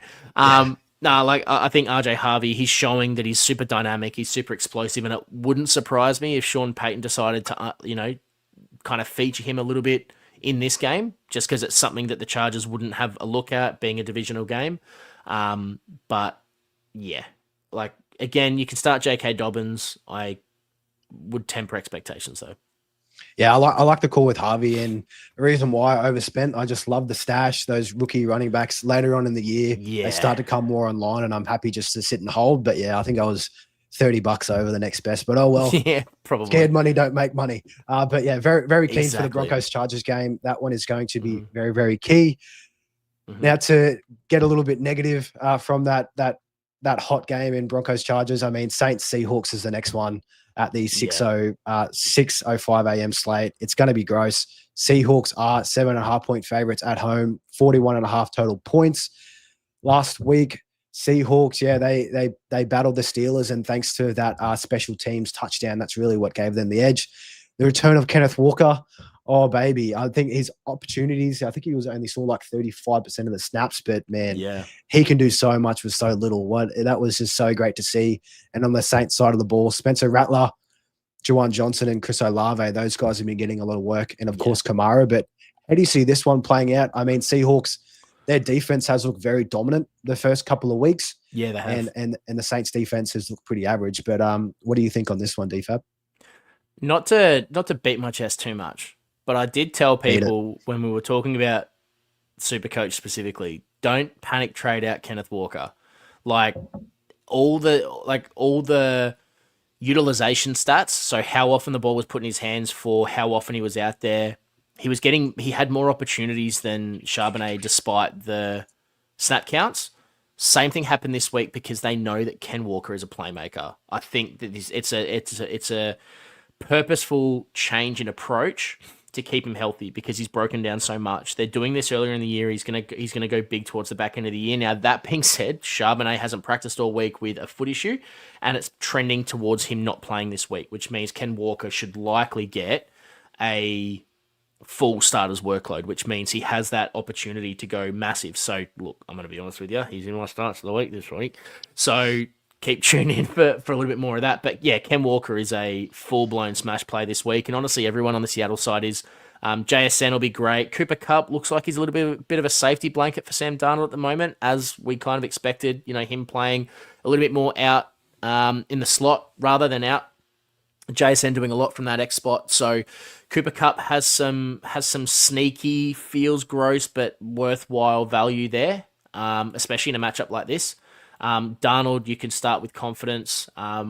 I think RJ Harvey, he's showing that he's super dynamic, he's super explosive, and it wouldn't surprise me if Sean Payton decided to, kind of feature him a little bit in this game, just because it's something that the Chargers wouldn't have a look at, being a divisional game. But yeah, again, you can start J.K. Dobbins. I would temper expectations though. Yeah, I like the call with Harvey, and the reason why I overspent, I just love the stash. Those rookie running backs later on in the year, they start to come more online, and I'm happy just to sit and hold. But yeah, I think I was $30 over the next best. But oh well, yeah, probably. Scared money don't make money. But yeah, very very keen for the Broncos Chargers game. That one is going to be very very key. Now to get a little bit negative from that that hot game in Broncos Chargers. I mean, Saints Seahawks is the next one at the 6:05 a.m. slate. It's going to be gross. Seahawks are 7.5-point favorites at home, 41.5 total points. Last week, Seahawks, they battled the Steelers, and thanks to that special teams touchdown, that's really what gave them the edge. The return of Kenneth Walker, oh baby, I think his opportunities, I think he only saw like 35% of the snaps, but man, he can do so much with so little. That was just so great to see. And on the Saints side of the ball, Spencer Rattler, Juwan Johnson, and Chris Olave, those guys have been getting a lot of work, and of course Kamara. But how do you see this one playing out? I mean, Seahawks, their defense has looked very dominant the first couple of weeks. Yeah, they have. And the Saints defense has looked pretty average. But what do you think on this one, DFAB? Not to beat my chest too much, but I did tell people when we were talking about SuperCoach specifically, don't panic trade out Kenneth Walker. Like all the utilization stats, so how often the ball was put in his hands for how often he was out there, he had more opportunities than Charbonnet despite the snap counts. Same thing happened this week because they know that Ken Walker is a playmaker. I think that it's a purposeful change in approach to keep him healthy because he's broken down so much. They're doing this earlier in the year. He's gonna go big towards the back end of the year. Now, that being said, Charbonnet hasn't practiced all week with a foot issue, and it's trending towards him not playing this week, which means Ken Walker should likely get a full starter's workload, which means he has that opportunity to go massive. So, look, I'm going to be honest with you. He's in my starts of the week this week. So, keep tuning in for a little bit more of that. But, yeah, Ken Walker is a full-blown smash play this week. And, honestly, everyone on the Seattle side is. JSN will be great. Cooper Kupp looks like he's a little bit of a safety blanket for Sam Darnold at the moment, as we kind of expected, him playing a little bit more out in the slot rather than out. JSN doing a lot from that X spot. So Cooper Kupp has some sneaky, feels gross, but worthwhile value there, especially in a matchup like this. Darnold, you can start with confidence. As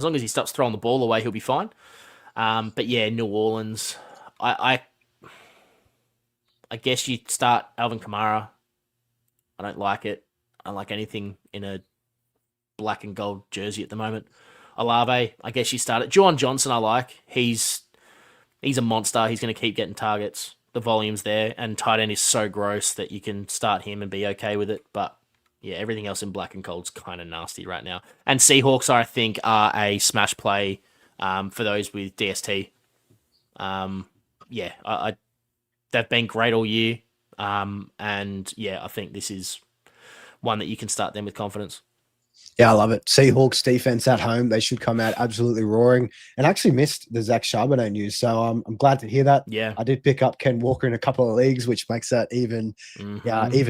long as he stops throwing the ball away, he'll be fine. But yeah, New Orleans, I guess you start Alvin Kamara. I don't like it. I don't like anything in a black and gold jersey at the moment. Olave, I guess you start it. Juwan Johnson, I like. He's a monster. He's going to keep getting targets. The volume's there, and tight end is so gross that you can start him and be okay with it. But yeah, everything else in black and gold's kind of nasty right now. And Seahawks, I think, are a smash play for those with DST. They've been great all year. And yeah, I think this is one that you can start them with confidence. Yeah, I love it. Seahawks defense at home. They should come out absolutely roaring. And I actually missed the Zach Charbonnet news. So I'm glad to hear that. Yeah. I did pick up Ken Walker in a couple of leagues, which makes that even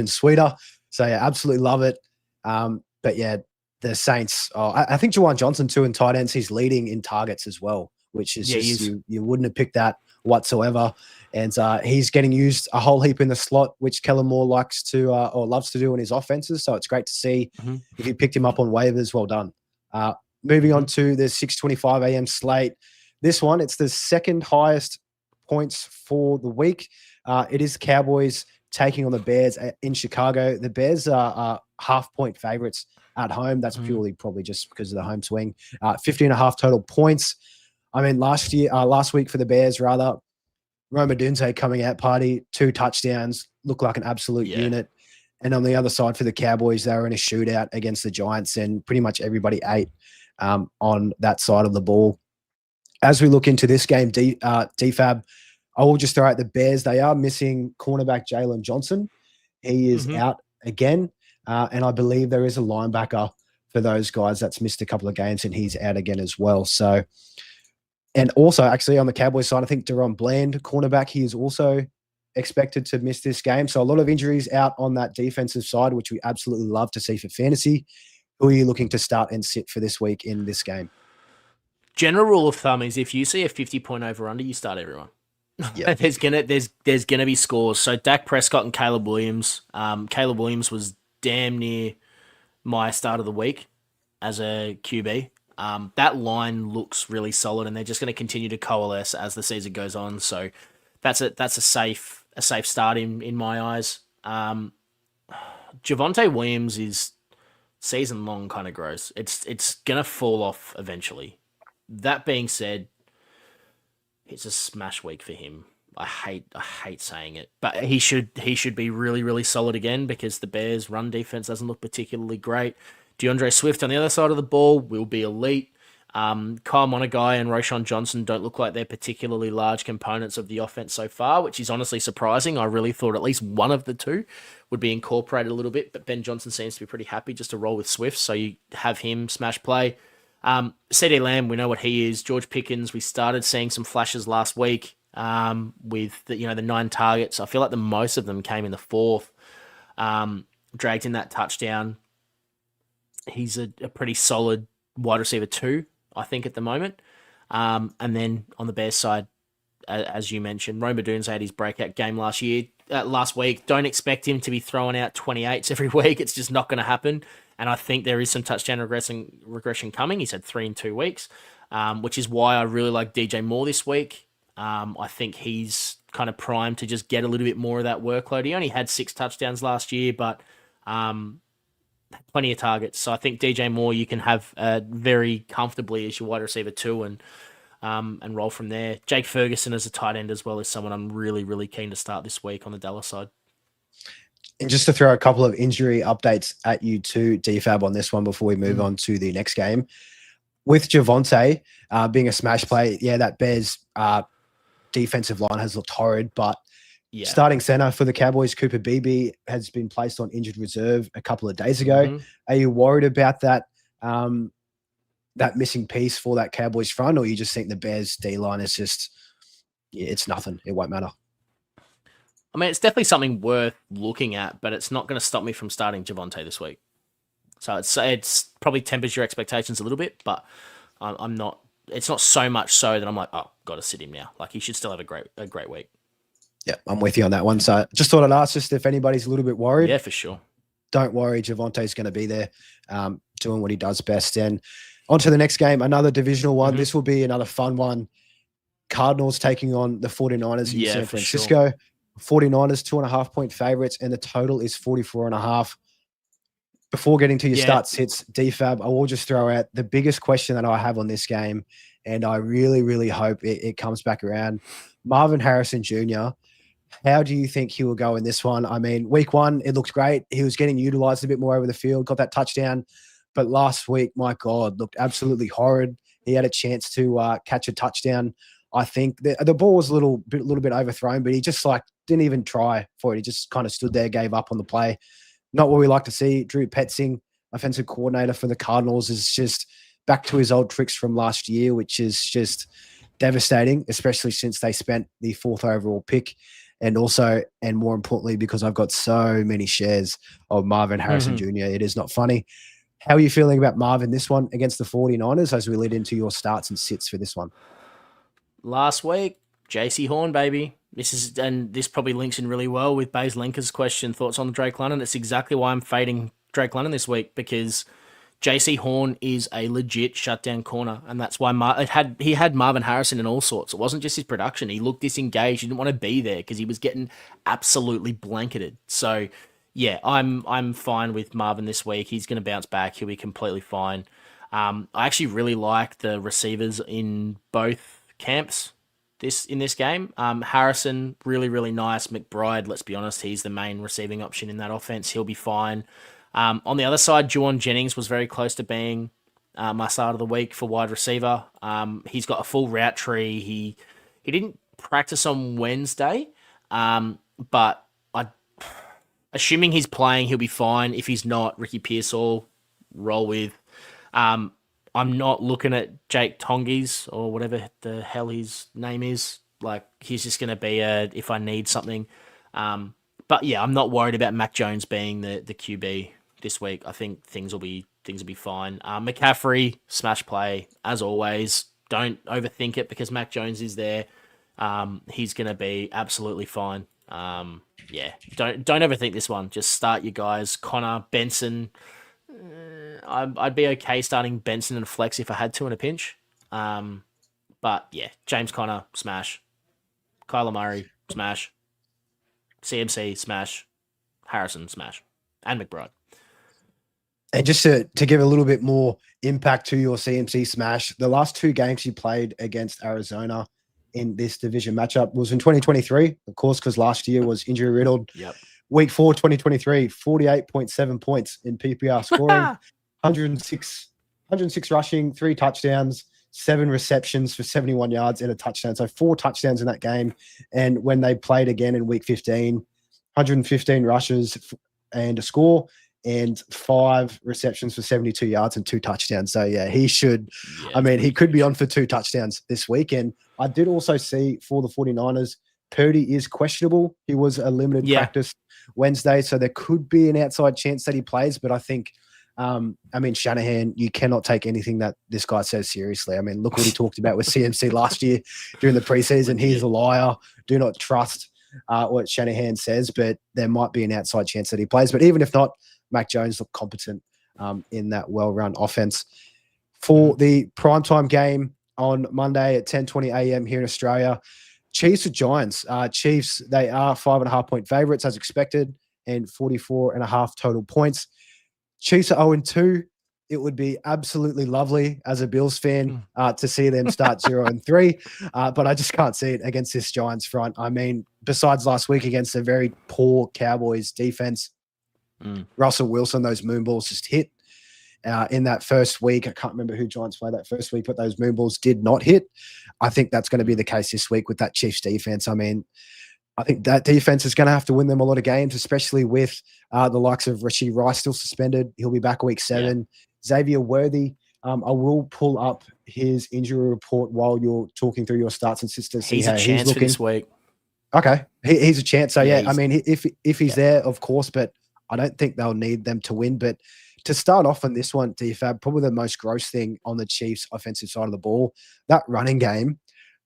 sweeter. So yeah, absolutely love it. But yeah, the Saints, I think Juwan Johnson too in tight ends, he's leading in targets as well, which is you wouldn't have picked that whatsoever. And he's getting used a whole heap in the slot, which Kellen Moore likes to or loves to do in his offenses. So it's great to see. If you picked him up on waivers, well done. Moving on to the 6:25 a.m. slate. This one, it's the second highest points for the week. It is Cowboys taking on the Bears in Chicago. The Bears are half-point favorites at home. That's purely probably just because of the home swing. 50.5 total points. I mean, last week for the Bears, rather, Roma Dunze coming out party, 2 touchdowns, looked like an absolute unit. And on the other side for the Cowboys, they were in a shootout against the Giants, and pretty much everybody ate on that side of the ball. As we look into this game, DFAB, I will just throw out the Bears. They are missing cornerback Jalen Johnson. He is out again. And I believe there is a linebacker for those guys that's missed a couple of games, and he's out again as well. So, and also actually on the Cowboys side, I think Deron Bland, cornerback, he is also expected to miss this game. So a lot of injuries out on that defensive side, which we absolutely love to see for fantasy. Who are you looking to start and sit for this week in this game? General rule of thumb is if you see a 50-point over-under, you start everyone. Yeah. there's gonna be scores. So Dak Prescott and Caleb Williams. Caleb Williams was damn near my start of the week as a QB. That line looks really solid, and they're just going to continue to coalesce as the season goes on. So that's a safe start in my eyes. Javonte Williams is season long kind of gross. It's gonna fall off eventually. That being said, it's a smash week for him. I hate saying it, but he should be really really solid again because the Bears' run defense doesn't look particularly great. DeAndre Swift on the other side of the ball will be elite. Kyle Monagai and Roshan Johnson don't look like they're particularly large components of the offense so far, which is honestly surprising. I really thought at least one of the two would be incorporated a little bit, but Ben Johnson seems to be pretty happy just to roll with Swift, so you have him smash play. CD Lamb, we know what he is. George Pickens, we started seeing some flashes last week with the 9 targets. I feel like the most of them came in the fourth. Dragged in that touchdown. He's a pretty solid wide receiver 2, I think, at the moment. And then on the Bears side, as you mentioned, Rome Odunze had his breakout game last week. Don't expect him to be throwing out 28s every week. It's just not going to happen. And I think there is some touchdown regression coming. He's had 3 in 2 weeks, which is why I really like DJ Moore this week. I think he's kind of primed to just get a little bit more of that workload. He only had 6 touchdowns last year, but plenty of targets. So I think DJ Moore you can have very comfortably as your wide receiver 2 and roll from there. Jake Ferguson as a tight end as well is someone I'm really, really keen to start this week on the Dallas side. And just to throw a couple of injury updates at you too, DFAB, on this one before we move on to the next game. With Javonte being a smash play, that Bears defensive line has looked horrid, but starting center for the Cowboys, Cooper Beebe, has been placed on injured reserve a couple of days ago. Are you worried about that that missing piece for that Cowboys front, or you just think the Bears D line is just it's nothing? It won't matter. I mean, it's definitely something worth looking at, but it's not going to stop me from starting Javonte this week. So it's probably tempers your expectations a little bit, but I'm not. It's not so much so that I'm like, oh, got to sit him now. Like, he should still have a great week. Yeah, I'm with you on that one. So just thought I'd ask just if anybody's a little bit worried. Yeah, for sure. Don't worry, Javonte's going to be there doing what he does best. And on to the next game, another divisional one. This will be another fun one. Cardinals taking on the 49ers in San Francisco. Sure. 49ers, 2.5-point favorites, and the total is 44.5. Before getting to your start sits, DFAB, I will just throw out the biggest question that I have on this game, and I really, really hope it comes back around. Marvin Harrison Jr., how do you think he will go in this one? I mean, week 1, it looked great. He was getting utilized a bit more over the field, got that touchdown. But last week, my God, looked absolutely horrid. He had a chance to catch a touchdown. I think the ball was a little bit overthrown, but he just didn't even try for it. He just kind of stood there, gave up on the play. Not what we like to see. Drew Petzing, offensive coordinator for the Cardinals, is just back to his old tricks from last year, which is just devastating, especially since they spent the 4th overall pick. And also, and more importantly, because I've got so many shares of Marvin Harrison Jr., it is not funny. How are you feeling about Marvin this one against the 49ers as we lead into your starts and sits for this one? Last week, JC Horn, baby. This probably links in really well with Baze Linker's question, thoughts on Drake London. It's exactly why I'm fading Drake London this week, because JC Horn is a legit shutdown corner, and that's why he had Marvin Harrison in all sorts. It wasn't just his production. He looked disengaged. He didn't want to be there because he was getting absolutely blanketed. So, yeah, I'm fine with Marvin this week. He's going to bounce back. He'll be completely fine. I actually really like the receivers in both camps in this game. Harrison, really, really nice. McBride, let's be honest, he's the main receiving option in that offense. He'll be fine. On the other side, Juwan Jennings was very close to being my start of the week for wide receiver. He's got a full route tree. He didn't practice on Wednesday, but assuming he's playing, he'll be fine. If he's not, Ricky Pearsall, roll with. I'm not looking at Jake Tonges or whatever the hell his name is. Like, he's just going to be if I need something. But yeah, I'm not worried about Mac Jones being the QB this week. I think things will be fine. McCaffrey, smash play as always. Don't overthink it because Mac Jones is there. He's going to be absolutely fine. Yeah, don't overthink this one. Just start your guys. Connor, Benson. I'd be okay starting Benson and flex if I had to in a pinch. But yeah, James Conner, smash. Kyler Murray, smash. CMC, smash. Harrison, smash. and McBride. And just to give a little bit more impact to your CMC smash, the last 2 games you played against Arizona in this division matchup was in 2023, of course, because last year was injury riddled. Yep. Week 4, 2023, 48.7 points in PPR scoring, 106 rushing, 3 touchdowns, 7 receptions for 71 yards and a touchdown. So 4 touchdowns in that game. And when they played again in week 15, 115 rushes and a score, and 5 receptions for 72 yards and 2 touchdowns. So yeah, he should, he could be on for 2 touchdowns this week. And I did also see for the 49ers, Purdy is questionable. He was a limited practice Wednesday, so there could be an outside chance that he plays. But I think, Shanahan, you cannot take anything that this guy says seriously. Look what he talked about with CMC last year during the preseason. He's a liar. Do not trust what Shanahan says, but there might be an outside chance that he plays. But even if not, Mac Jones looked competent in that well-run offense. For the primetime game on Monday at 10:20 a.m. here in Australia, Chiefs or Giants. Chiefs, they are 5.5-point favorites as expected, and 44.5 total points. Chiefs are 0-2. It would be absolutely lovely as a Bills fan to see them start 0-3, but I just can't see it against this Giants front. Besides last week against a very poor Cowboys defense, Russell Wilson, those moon balls just hit in that first week. I can't remember who Giants played that first week, but those moon balls did not hit. I think that's going to be the case this week with that Chiefs defense. I think that defense is going to have to win them a lot of games, especially with the likes of Rashee Rice still suspended. He'll be back week 7. Yeah. Xavier Worthy, I will pull up his injury report while you're talking through your starts and sits to see he's how a chance he's looking for this week. Okay, he's a chance. So yeah, if he's there, of course, but I don't think they'll need them to win. But to start off on this one, DFAB, probably the most gross thing on the Chiefs' offensive side of the ball, that running game.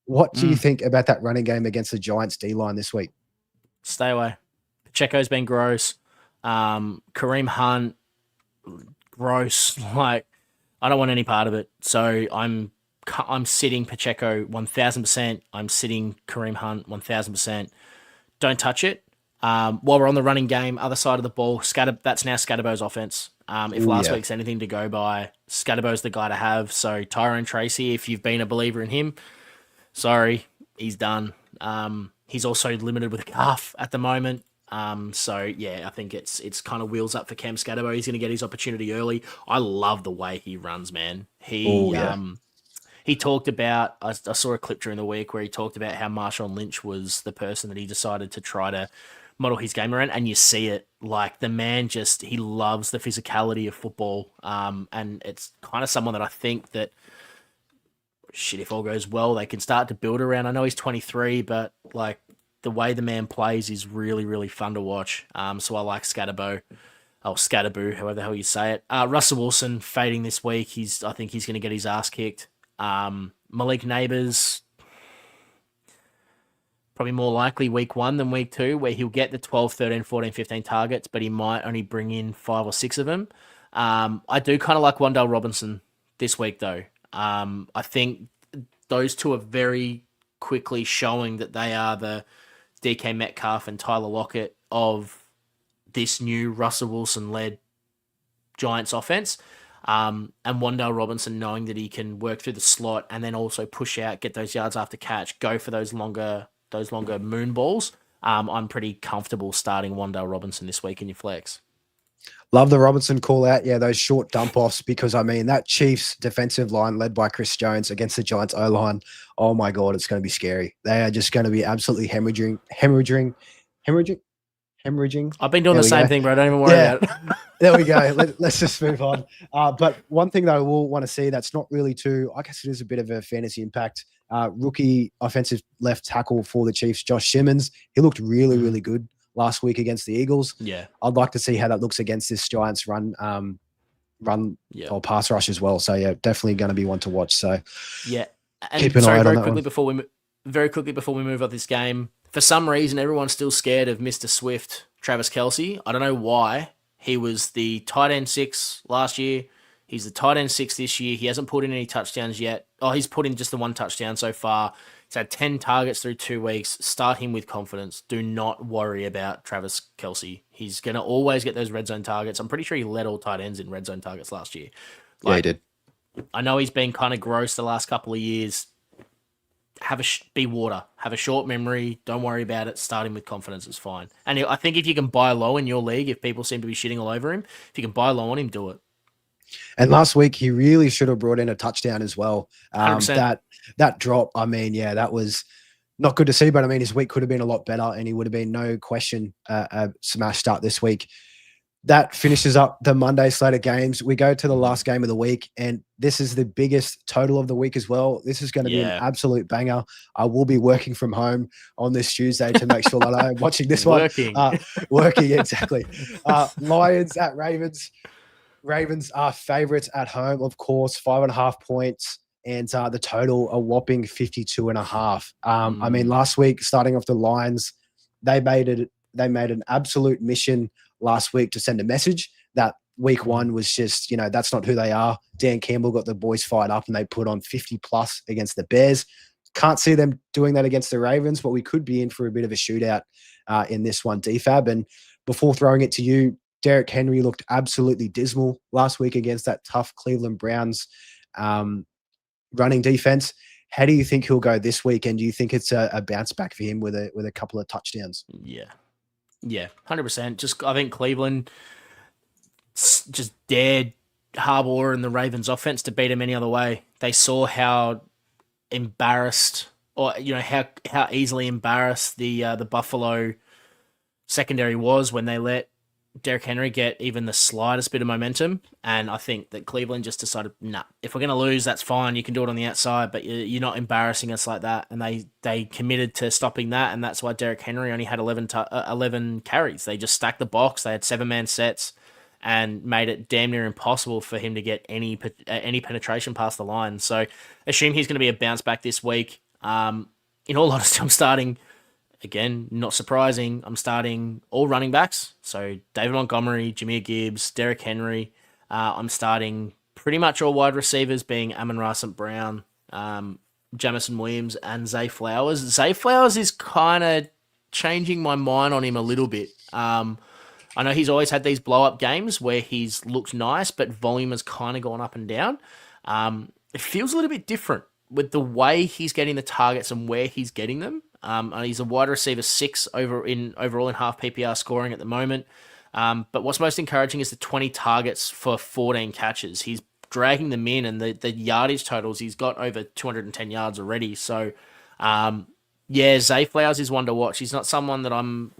What do you think about that running game against the Giants D-line this week? Stay away. Pacheco's been gross. Kareem Hunt, gross. I don't want any part of it. So I'm sitting Pacheco 1,000%. I'm sitting Kareem Hunt 1,000%. Don't touch it. While we're on the running game, other side of the ball, that's now Scatterbo's offense. If last week's anything to go by, Scatterbo's the guy to have. So Tyrone Tracy, if you've been a believer in him, sorry, he's done. He's also limited with a calf at the moment. So yeah, I think it's kind of wheels up for Cam Scatterbo. He's going to get his opportunity early. I love the way he runs, man. He talked about, I saw a clip during the week where he talked about how Marshawn Lynch was the person that he decided to try to model his game around, and you see it. The man he loves the physicality of football, and it's kind of someone that I think that, if all goes well, they can start to build around. I know he's 23, but the way the man plays is really, really fun to watch. So I like Scatterbo, Scatterboo, however the hell you say it. Russell Wilson fading this week. I think he's going to get his ass kicked. Malik Neighbors, probably more likely week 1 than week 2, where he'll get the 12, 13, 14, 15 targets, but he might only bring in 5 or 6 of them. I do kind of like Wan'Dale Robinson this week, though. I think those two are very quickly showing that they are the DK Metcalf and Tyler Lockett of this new Russell Wilson-led Giants offense. And Wan'Dale Robinson knowing that he can work through the slot and then also push out, get those yards after catch, go for those longer moon balls. I'm pretty comfortable starting Wan'Dale Robinson this week in your flex. Love the Robinson call out. Yeah, those short dump offs, because that Chiefs defensive line led by Chris Jones against the Giants O-line, oh my God, it's going to be scary. They are just going to be absolutely hemorrhaging. I've been doing the same thing, bro. Don't even worry about it. There we go. Let's just move on. But one thing that I will want to see that's not really too, I guess it is a bit of a fantasy impact. Rookie offensive left tackle for the Chiefs, Josh Simmons. He looked really, really good last week against the Eagles. Yeah. I'd like to see how that looks against this Giants run or pass rush as well. So yeah, definitely going to be one to watch. So yeah. And keep an eye on that one. Very quickly before we move on this game, for some reason, everyone's still scared of Mr. Swift, Travis Kelce. I don't know why. He was the tight end 6 last year. He's the tight end 6 this year. He hasn't put in any touchdowns yet. Oh, he's put in just the 1 touchdown so far. He's had 10 targets through 2 weeks. Start him with confidence. Do not worry about Travis Kelce. He's going to always get those red zone targets. I'm pretty sure he led all tight ends in red zone targets last year. Yeah, he did. I know he's been kind of gross the last couple of years. Be water. Have a short memory. Don't worry about it. Start him with confidence. It's fine. And I think if you can buy low in your league, if people seem to be shitting all over him, if you can buy low on him, do it. And last week, he really should have brought in a touchdown as well. 100%. That drop, I mean, yeah, that was not good to see, but I mean, his week could have been a lot better and he would have been, no question, a smash start this week. That finishes up the Monday slate of games. We go to the last game of the week, and this is the biggest total of the week as well. This is going to be an absolute banger. I will be working from home on this Tuesday to make sure that I'm watching this one. Working, exactly. Lions at Ravens. Ravens are favorites at home, of course, 5.5 points, and the total a whopping 52.5. I mean, last week, starting off the Lions, they made an absolute mission last week to send a message that week 1 was just, that's not who they are. Dan Campbell got the boys fired up and they put on 50 plus against the Bears. Can't see them doing that against the Ravens, but we could be in for a bit of a shootout in this one, DFAB. And before throwing it to you, Derrick Henry looked absolutely dismal last week against that tough Cleveland Browns running defense. How do you think he'll go this week? And do you think it's a bounce back for him with a couple of touchdowns? Yeah, 100%. I think Cleveland just dared Harbaugh and the Ravens offense to beat him any other way. They saw how embarrassed, or how easily embarrassed the Buffalo secondary was when they let Derrick Henry get even the slightest bit of momentum. And I think that Cleveland just decided, nah, if we're going to lose, that's fine. You can do it on the outside, but you're not embarrassing us like that. And they committed to stopping that. And that's why Derrick Henry only had 11 carries. They just stacked the box. They had 7-man sets and made it damn near impossible for him to get any penetration past the line. So assume he's going to be a bounce back this week. In all honesty, I'm starting, again, not surprising, I'm starting all running backs. So David Montgomery, Jahmyr Gibbs, Derrick Henry. I'm starting pretty much all wide receivers, being Amon-Ra St. Brown, Jamison Williams, and Zay Flowers. Zay Flowers is kind of changing my mind on him a little bit. I know he's always had these blow-up games where he's looked nice, but volume has kind of gone up and down. It feels a little bit different with the way he's getting the targets and where he's getting them. He's a wide receiver 6 overall in half PPR scoring at the moment. But what's most encouraging is the 20 targets for 14 catches. He's dragging them in, and the yardage totals, he's got over 210 yards already. So, Zay Flowers is one to watch. He's not someone that I'm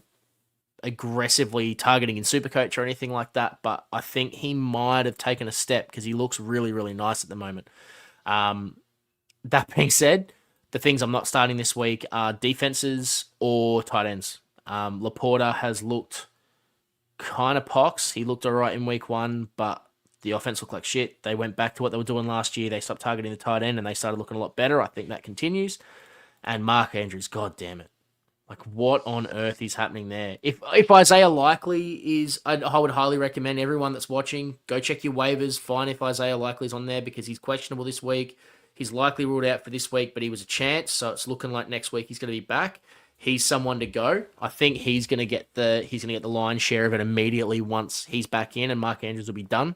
aggressively targeting in SuperCoach or anything like that, but I think he might have taken a step because he looks really, really nice at the moment. That being said, the things I'm not starting this week are defenses or tight ends. Laporta has looked kind of pox. He looked all right in week 1, but the offense looked like shit. They went back to what they were doing last year. They stopped targeting the tight end and they started looking a lot better. I think that continues. And Mark Andrews, god damn it. Like, what on earth is happening there? If Isaiah Likely is, I would highly recommend everyone that's watching, go check your waivers, find if Isaiah Likely's on there because he's questionable this week. He's likely ruled out for this week, but he was a chance, so it's looking like next week he's going to be back. He's someone to go. I think he's going to get the lion's share of it immediately once he's back in, and Mark Andrews will be done.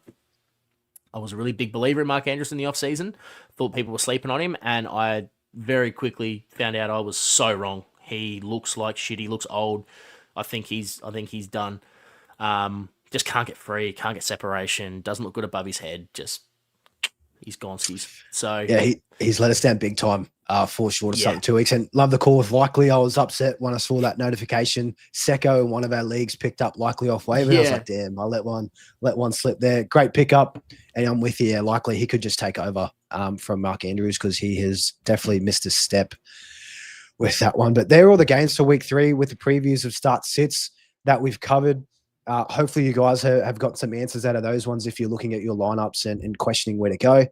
I was a really big believer in Mark Andrews in the offseason. Thought people were sleeping on him, and I very quickly found out I was so wrong. He looks like shit. He looks old. I think he's done. Just can't get free. Can't get separation. Doesn't look good above his head. Just he's gone. So yeah, he's let us down big time. Fall short of something 2 weeks. And love the call with Likely. I was upset when I saw that notification. Secko in one of our leagues picked up Likely off waiver. I was like, damn, I let one slip there. Great pickup. And I'm with you. Likely he could just take over from Mark Andrews because he has definitely missed a step with that one. But they're all the games for week 3 with the previews of start sits that we've covered. Hopefully you guys have got some answers out of those ones if you're looking at your lineups and questioning where to go.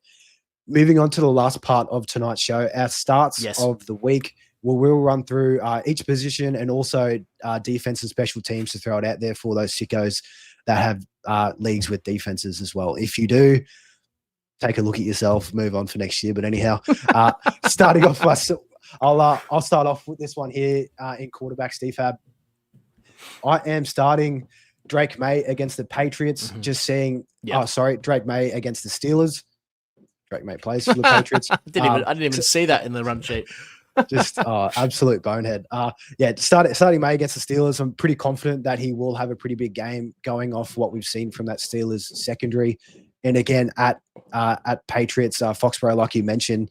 Moving on to the last part of tonight's show, our starts of the week. We'll run through each position and also defense and special teams to throw it out there for those sickos that have leagues with defenses as well. If you do, take a look at yourself, move on for next year. But anyhow, starting off, I'll start off with this one here in quarterbacks DFAB. I am starting Drake May against the Patriots. Just seeing, Drake May against the Steelers. Drake May plays for the Patriots. I didn't even see that in the run sheet. Just absolute bonehead. Starting May against the Steelers, I'm pretty confident that he will have a pretty big game going off what we've seen from that Steelers secondary. And again, at Patriots, Foxborough, like you mentioned,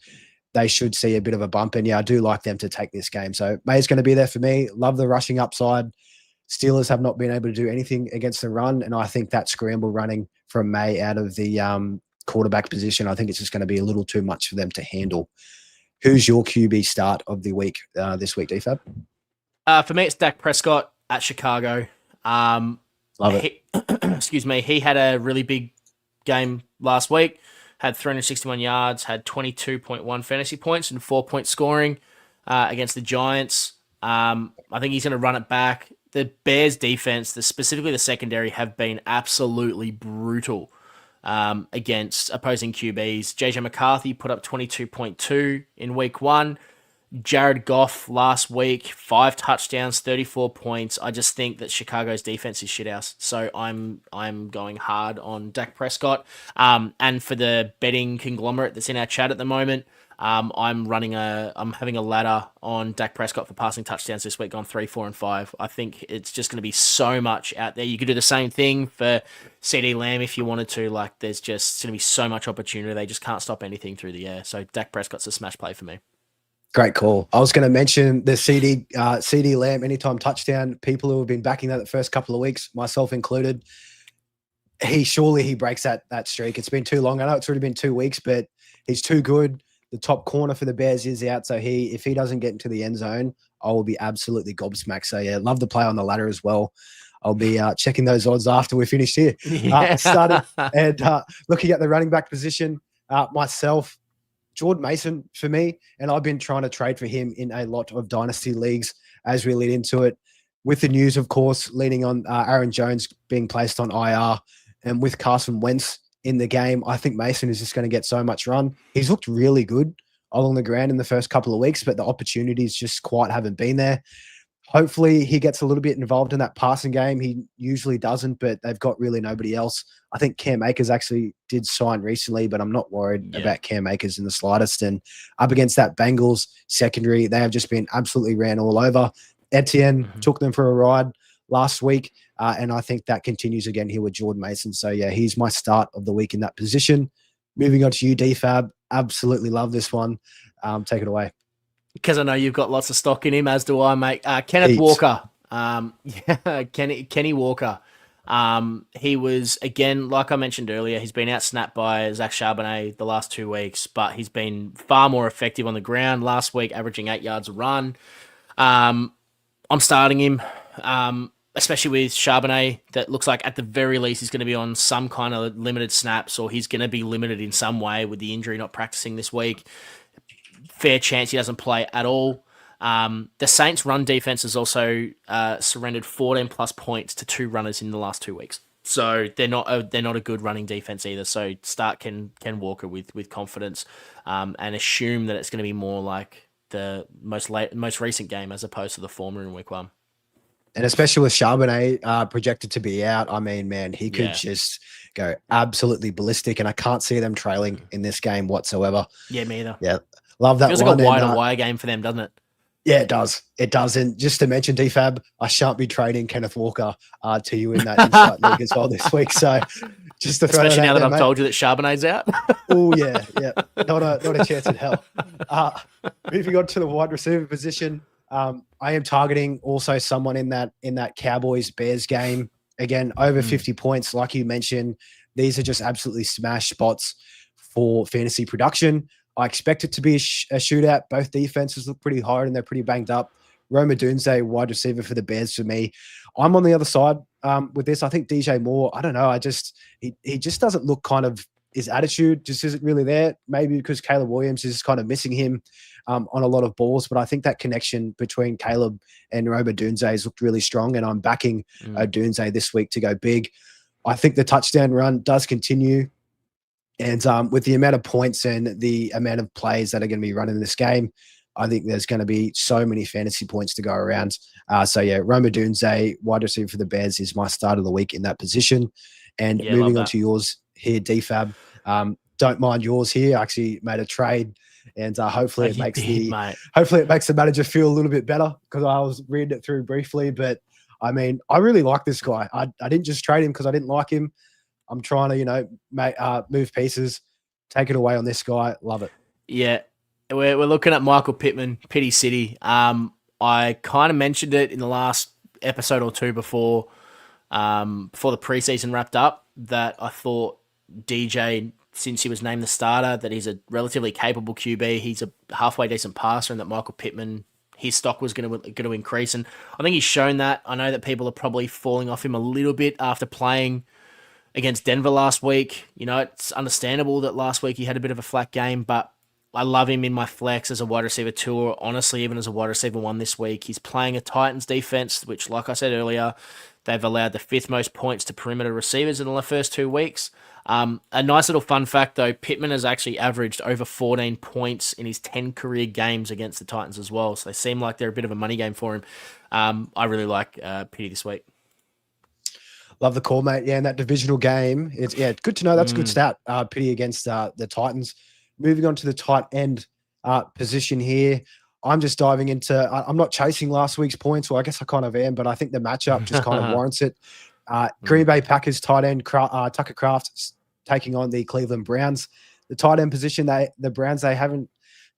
they should see a bit of a bump. And I do like them to take this game. So May's going to be there for me. Love the rushing upside. Steelers have not been able to do anything against the run. And I think that scramble running from May out of the quarterback position, I think it's just going to be a little too much for them to handle. Who's your QB start of the week this week, DFAB? For me, it's Dak Prescott at Chicago. Love it. Excuse me. He had a really big game last week, had 361 yards, had 22.1 fantasy points and 4-point scoring against the Giants. I think he's going to run it back. The Bears defense, specifically the secondary, have been absolutely brutal against opposing QBs. JJ McCarthy put up 22.2 in week 1. Jared Goff last week, 5 touchdowns, 34 points. I just think that Chicago's defense is shithouse. So I'm going hard on Dak Prescott. And for the betting conglomerate that's in our chat at the moment, I'm having a ladder on Dak Prescott for passing touchdowns this week on 3, 4, and 5. I think it's just going to be so much out there. You could do the same thing for CD Lamb if you wanted to. Like, there's just going to be so much opportunity. They just can't stop anything through the air. So Dak Prescott's a smash play for me. Great call. I was going to mention the CD Lamb anytime touchdown. People who have been backing that the first couple of weeks, myself included, he breaks that streak. It's been too long. I know it's already been 2 weeks, but he's too good. The top corner for the Bears is out. So if he doesn't get into the end zone, I will be absolutely gobsmacked. So yeah, love the play on the ladder as well. I'll be checking those odds after we're finished here. Started and looking at the running back position, myself, Jordan Mason for me, and I've been trying to trade for him in a lot of dynasty leagues as we lead into it. With the news, of course, leaning on Aaron Jones being placed on IR, and with Carson Wentz in the game, I think Mason is just going to get so much run. He's looked really good along the ground in the first couple of weeks, but the opportunities just quite haven't been there. Hopefully he gets a little bit involved in that passing game. He usually doesn't, but they've got really nobody else. I think Cam Akers actually did sign recently, but I'm not worried about Cam Akers in the slightest. And up against that Bengals secondary, they have just been absolutely ran all over. Etienne took them for a ride last week, and I think that continues again here with Jordan Mason. So, yeah, he's my start of the week in that position. Moving on to you, DFAB. Absolutely love this one. Take it away. Because I know you've got lots of stock in him, as do I, mate. Kenneth Walker. Kenny Walker. He was, again, like I mentioned earlier, he's been outsnapped by Zach Charbonnet the last 2 weeks, but he's been far more effective on the ground. Last week, averaging 8 yards a run. I'm starting him, especially with Charbonnet. That looks like at the very least he's going to be on some kind of limited snaps, or he's going to be limited in some way with the injury, not practicing this week. Fair chance he doesn't play at all. The Saints' run defense has also surrendered 14 plus points to 2 runners in the last 2 weeks. So they're not a good running defense either. So start Ken Walker with confidence, and assume that it's going to be more like the most recent game as opposed to the former in week 1. And especially with Charbonnet projected to be out, I mean, man, he could just go absolutely ballistic, and I can't see them trailing in this game whatsoever. Yeah, me either. Yeah, love that. Feels like a wire game for them, doesn't it? Yeah, it does. It does. And just to mention, DFAB, I shan't be trading Kenneth Walker to you in that insight league as well this week. So just to throw especially now that I've mate. told you that Charbonnet's out. Oh yeah. Not a chance in hell. Moving on to the wide receiver position, I am targeting also someone in that Cowboys Bears game. Again, over 50 points, like you mentioned. These are just absolutely smash spots for fantasy production. I expect it to be a shootout. Both defenses look pretty hard and they're pretty banged up. Rome Odunze, wide receiver for the Bears for me. I'm on the other side with this. I think DJ Moore, I don't know. He just doesn't look kind of, his attitude just isn't really there. Maybe because Caleb Williams is kind of missing him on a lot of balls. But I think that connection between Caleb and Rome Odunze has looked really strong. And I'm backing Odunze this week to go big. I think the touchdown run does continue. And with the amount of points and the amount of players that are going to be running this game, I think there's going to be so many fantasy points to go around. So yeah, Roma Dunze, wide receiver for the Bears, is my start of the week in that position. And Yeah, moving on to yours here, DFAB. Don't mind yours here. I actually made a trade, and hopefully it makes the manager feel a little bit better, because I was reading it through briefly. But I mean, I really like this guy. I didn't just trade him because I didn't like him. I'm trying to, move pieces, take it away on this guy. Love it. Yeah, we're looking at Michael Pittman, Pity City. I kind of mentioned it in the last episode or two before the preseason wrapped up, that I thought DJ, since he was named the starter, that he's a relatively capable QB. He's a halfway decent passer, and that Michael Pittman, his stock was going to increase. And I think he's shown that. I know that people are probably falling off him a little bit after playing against Denver last week. It's understandable that last week he had a bit of a flat game, but I love him in my flex as a wide receiver 2, or honestly, even as a wide receiver 1 this week. He's playing a Titans defense, which, like I said earlier, they've allowed the 5th most points to perimeter receivers in the first 2 weeks. A nice little fun fact, though, Pittman has actually averaged over 14 points in his 10 career games against the Titans as well, so they seem like they're a bit of a money game for him. I really like Pitty this week. Love the call, mate. Yeah, in that divisional game, it's good to know. That's a good stat. Pitty against the Titans. Moving on to the tight end position here. I'm just diving into. I'm not chasing last week's points, or I guess I kind of am, but I think the matchup just kind of warrants it. Green Bay Packers tight end Tucker Kraft taking on the Cleveland Browns. The tight end position, the Browns, they haven't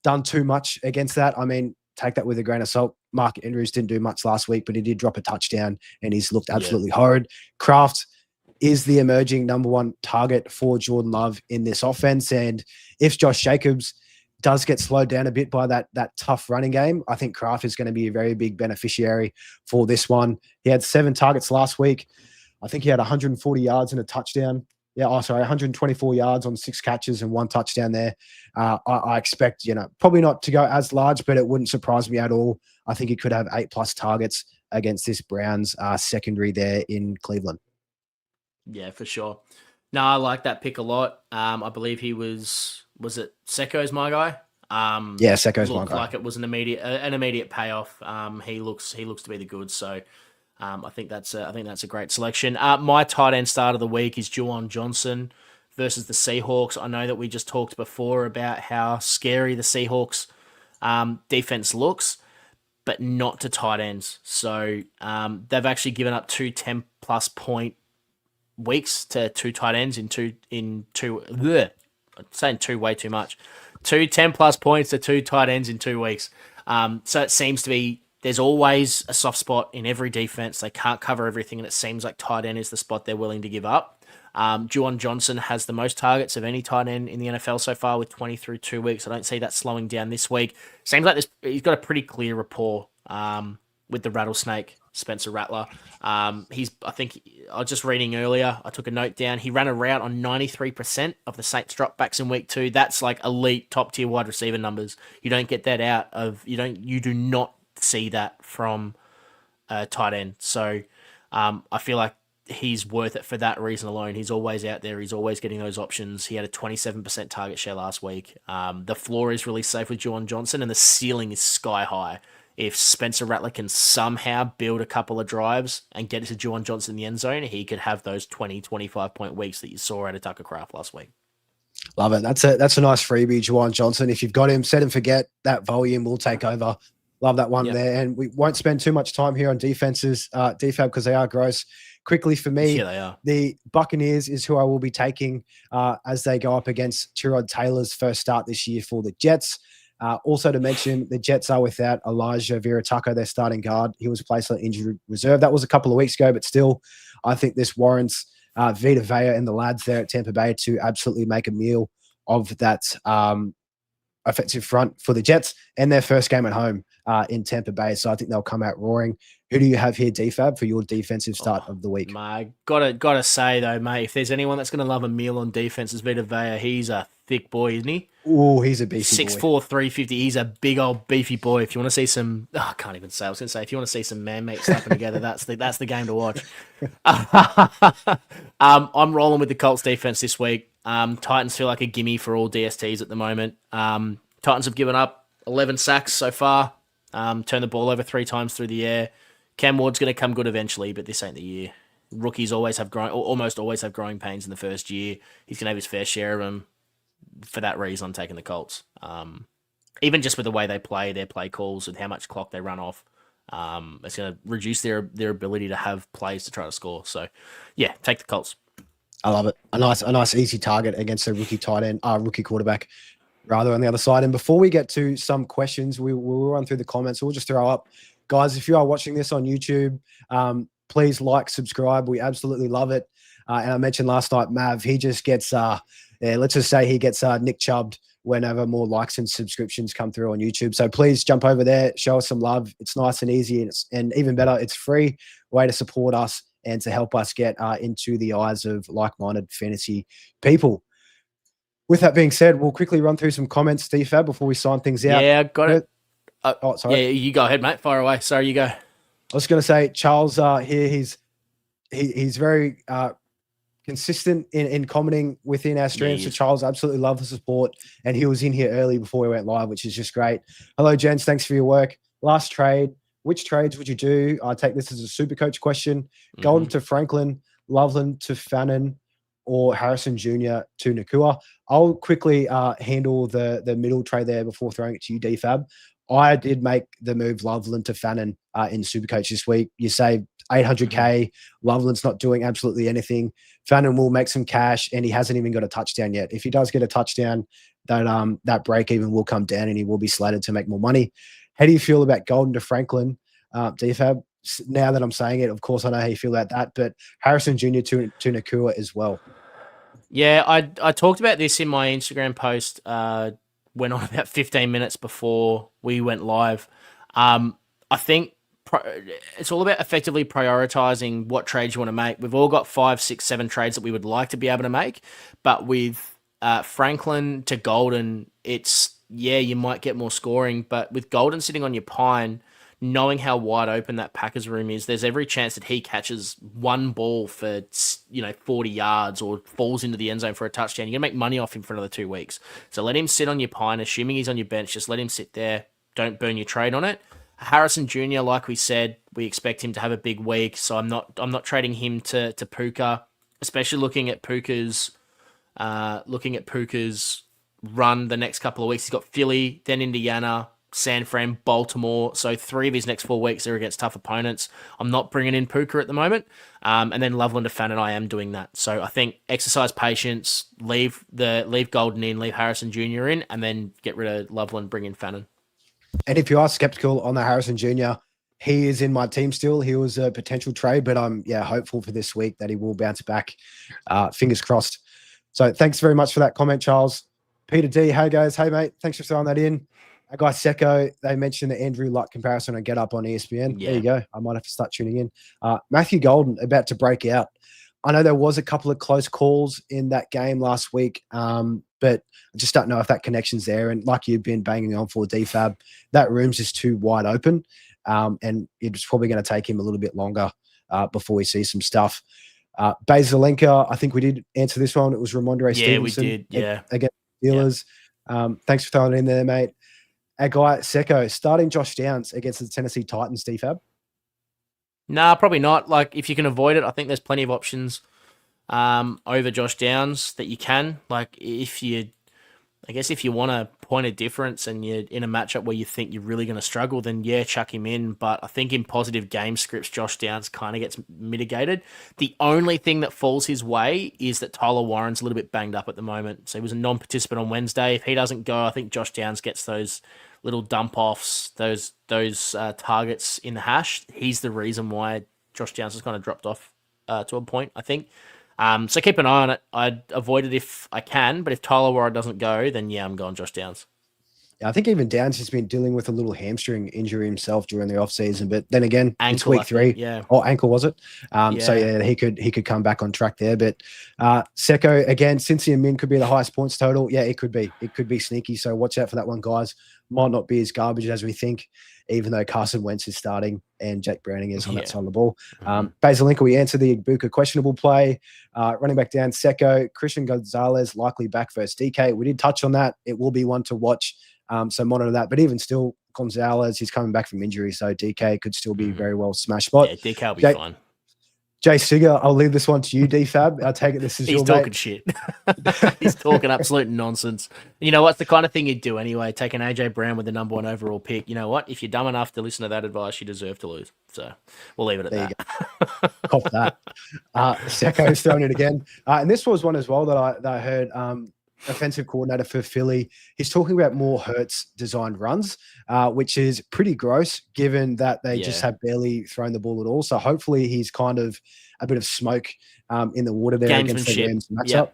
done too much against that. I mean, take that with a grain of salt. Mark Andrews didn't do much last week, but he did drop a touchdown, and he's looked absolutely horrid. Kraft is the emerging number 1 target for Jordan Love in this offense. And if Josh Jacobs does get slowed down a bit by that tough running game, I think Kraft is going to be a very big beneficiary for this one. He had 7 targets last week. I think he had 140 yards and a touchdown. 124 yards on 6 catches and 1 touchdown there. I expect, probably not to go as large, but it wouldn't surprise me at all. I think he could have 8+ targets against this Browns secondary there in Cleveland. Yeah, for sure. No, I like that pick a lot. I believe he was it Secko's my guy? Yeah, Secko's my guy. Like it was an immediate payoff. He looks to be the goods. So I think that's a great selection. My tight end start of the week is Juwan Johnson versus the Seahawks. I know that we just talked before about how scary the Seahawks defense looks, but not to tight ends. So they've actually given up 2 10+ point weeks to 2 tight ends in two. I'm saying 2 way too much. 2 10+ points to 2 tight ends in 2 weeks. So it seems to be there's always a soft spot in every defense. They can't cover everything, and it seems like tight end is the spot they're willing to give up. Juwan Johnson has the most targets of any tight end in the NFL so far with 20 through 2 weeks. I don't see that slowing down this week. Seems like he's got a pretty clear rapport with the rattlesnake, Spencer Rattler. I think I was just reading earlier, I took a note down. He ran a route on 93% of the Saints dropbacks in week 2. That's like elite top tier wide receiver numbers. You don't get that you do not see that from a tight end. So I feel like he's worth it for that reason alone. He's always out there. He's always getting those options. He had a 27% target share last week. The floor is really safe with Juwan Johnson, and the ceiling is sky high. If Spencer Rattler can somehow build a couple of drives and get it to Juwan Johnson in the end zone, he could have those 20, 25-point weeks that you saw out of Tucker Kraft last week. Love it. That's a nice freebie, Juwan Johnson. If you've got him, set and forget. That volume will take over. Love that one there. And we won't spend too much time here on defenses, DFAB, because they are gross. Quickly for me, yeah, they are. The Buccaneers is who I will be taking as they go up against Tyrod Taylor's first start this year for the Jets. Also to mention, the Jets are without Elijah Vera-Tucker, their starting guard. He was placed on injured reserve. That was a couple of weeks ago, but still, I think this warrants Vita Vea and the lads there at Tampa Bay to absolutely make a meal of that offensive front for the Jets and their first game at home in Tampa Bay. So I think they'll come out roaring. Who do you have here, DFAB, for your defensive start of the week? Mate, gotta say though, mate, if there's anyone that's gonna love a meal on defense, it's Vita Vea. He's a thick boy, isn't he? Oh, he's a beefy 6'4", boy. 350. He's a big old beefy boy. If you want to see some, I can't even say. I was gonna say if you want to see some man mates slapping together, that's the game to watch. I'm rolling with the Colts defense this week. Titans feel like a gimme for all DSTs at the moment. Titans have given up 11 sacks so far, turned the ball over 3 times through the air. Cam Ward's going to come good eventually, but this ain't the year. Rookies almost always have growing pains in the first year. He's going to have his fair share of them. For that reason, I'm taking the Colts. Even just with the way they play, their play calls, and how much clock they run off, it's going to reduce their ability to have plays to try to score. So, yeah, take the Colts. I love it. A nice easy target against a rookie rookie quarterback, rather on the other side. And before we get to some questions, we'll run through the comments. We'll just throw up, guys. If you are watching this on YouTube, please like, subscribe. We absolutely love it. And I mentioned last night, Mav, he just gets, let's just say he gets Nick Chubbed whenever more likes and subscriptions come through on YouTube. So please jump over there, show us some love. It's nice and easy, and even better, it's free way to support us and to help us get into the eyes of like-minded fantasy people. With that being said, we'll quickly run through some comments, DFAB, before we sign things out. Yeah, got it. Sorry. Yeah, you go ahead, mate. Fire away. Sorry, you go. I was going to say, Charles here, he's very consistent in commenting within our stream. So Charles, absolutely love the support. And he was in here early before we went live, which is just great. Hello, gents. Thanks for your work. Last trade. Which trades would you do? I take this as a SuperCoach question. Golden to Franklin, Loveland to Fannin, or Harrison Jr. to Nakua. I'll quickly handle the middle trade there before throwing it to you, DFAB. I did make the move Loveland to Fannin in SuperCoach this week. You save $800K. Loveland's not doing absolutely anything. Fannin will make some cash, and he hasn't even got a touchdown yet. If he does get a touchdown, that break even will come down, and he will be slated to make more money. How do you feel about Golden to Franklin, DFAB? Now that I'm saying it, of course, I know how you feel about that, but Harrison Jr. to Nakua as well. Yeah, I talked about this in my Instagram post. Went on about 15 minutes before we went live. I think it's all about effectively prioritizing what trades you want to make. We've all got 5, 6, 7 trades that we would like to be able to make, but with Franklin to Golden, you might get more scoring, but with Golden sitting on your pine, knowing how wide open that Packers room is, there's every chance that he catches one ball for 40 yards or falls into the end zone for a touchdown. You're going to make money off him for another 2 weeks. So let him sit on your pine, assuming he's on your bench. Just let him sit there. Don't burn your trade on it. Harrison Jr., like we said, we expect him to have a big week, so I'm not trading him to Puka, especially looking at Puka's run the next couple of weeks. He's got Philly, then Indiana, San Fran, Baltimore. So 3 of his next 4 weeks are against tough opponents. I'm not bringing in Puka at the moment. And then Loveland to Fannin, I am doing that. So I think exercise patience, leave Golden in, leave Harrison Jr. in, and then get rid of Loveland, bring in Fannin. And if you are skeptical on the Harrison Jr., he is in my team still. He was a potential trade, but I'm hopeful for this week that he will bounce back. Fingers crossed. So thanks very much for that comment, Charles. Peter D, hey guys. Hey mate, thanks for throwing that in. Our guy Secko, they mentioned the Andrew Luck comparison on Get Up on ESPN. Yeah. There you go. I might have to start tuning in. Matthew Golden about to break out. I know there was a couple of close calls in that game last week, but I just don't know if that connection's there. And like you've been banging on for DFAB, that room's just too wide open, and it's probably going to take him a little bit longer before we see some stuff. Bazalenka, I think we did answer this one. It was Ramondre Stevenson. We did. Yeah, against the Steelers. Yeah. Thanks for throwing it in there, mate. Our guy Secko starting Josh Downs against the Tennessee Titans, DFAB. Nah, probably not. Like, if you can avoid it, I think there's plenty of options over Josh Downs that you can. Like, if you want a point of difference and you're in a matchup where you think you're really going to struggle, then chuck him in. But I think in positive game scripts, Josh Downs kind of gets mitigated. The only thing that falls his way is that Tyler Warren's a little bit banged up at the moment. So he was a non-participant on Wednesday. If he doesn't go, I think Josh Downs gets those little dump-offs, those targets in the hash. He's the reason why Josh Downs has kind of dropped off to a point, I think. So keep an eye on it. I'd avoid it if I can, but if Tyler Warren doesn't go, then I'm going Josh Downs. Yeah, I think even Downs has been dealing with a little hamstring injury himself during the offseason, but then again, ankle, it's week 3. Yeah. Oh, ankle, was it? So he could come back on track there. But Secko, again, Cincy and Min could be the highest points total. Yeah, it could be. It could be sneaky. So watch out for that one, guys. might not be as garbage as we think, even though Carson Wentz is starting and Jake Browning is on that side of the ball. Basalenka, we answered the Ibuka questionable play. Running back down, Secko, Christian Gonzalez likely back versus DK. We did touch on that. It will be one to watch, so monitor that. But even still, Gonzalez, he's coming back from injury, so DK could still be very well smash spot. Yeah, DK will be fine. Jay Sigger, I'll leave this one to you, DFAB. I take it this is He's your talking mate. shit. He's talking absolute nonsense. You know what? It's the kind of thing you'd do anyway. Take an AJ Brown with the number 1 overall pick. You know what? If you're dumb enough to listen to that advice, you deserve to lose. So we'll leave it at that. Cop that. Secko's throwing it again. And this was one as well that I heard. Offensive coordinator for Philly, he's talking about more Hurts designed runs, which is pretty gross given that they just have barely thrown the ball at all. So hopefully he's kind of a bit of smoke in the water there against the Rams matchup.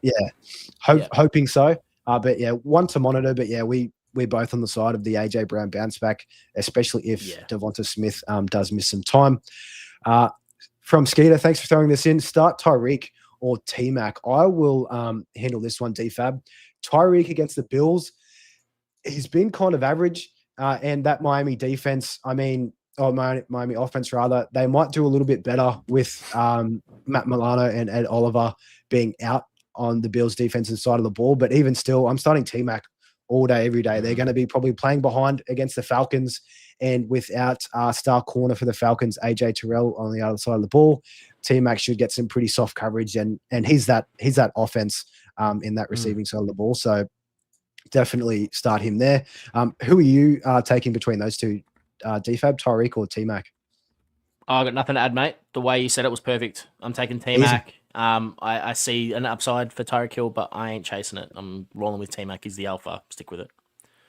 Hoping so. But yeah, one to monitor. But yeah, we're both on the side of the AJ Brown bounce back, especially if Devonta Smith does miss some time. From Skeeter, thanks for throwing this in. Start Tyreek or T-Mac. I will handle this one, DFAB. Tyreek against the Bills, he's been kind of average, and that Miami defense, Miami offense rather, they might do a little bit better with Matt Milano and Ed Oliver being out on the Bills defensive side of the ball. But even still, I'm starting T-Mac all day, every day. They're going to be probably playing behind against the Falcons, and without star corner for the Falcons, AJ Terrell on the other side of the ball, T-Mac should get some pretty soft coverage, and he's that offense in that receiving side of the ball. So definitely start him there. Who are you taking between those two, DFAB, Tyreek or T-Mac? I got nothing to add, mate. The way you said it was perfect. I'm taking T-Mac. I see an upside for Tyreek Hill, but I ain't chasing it. I'm rolling with T-Mac. He's the alpha. Stick with it.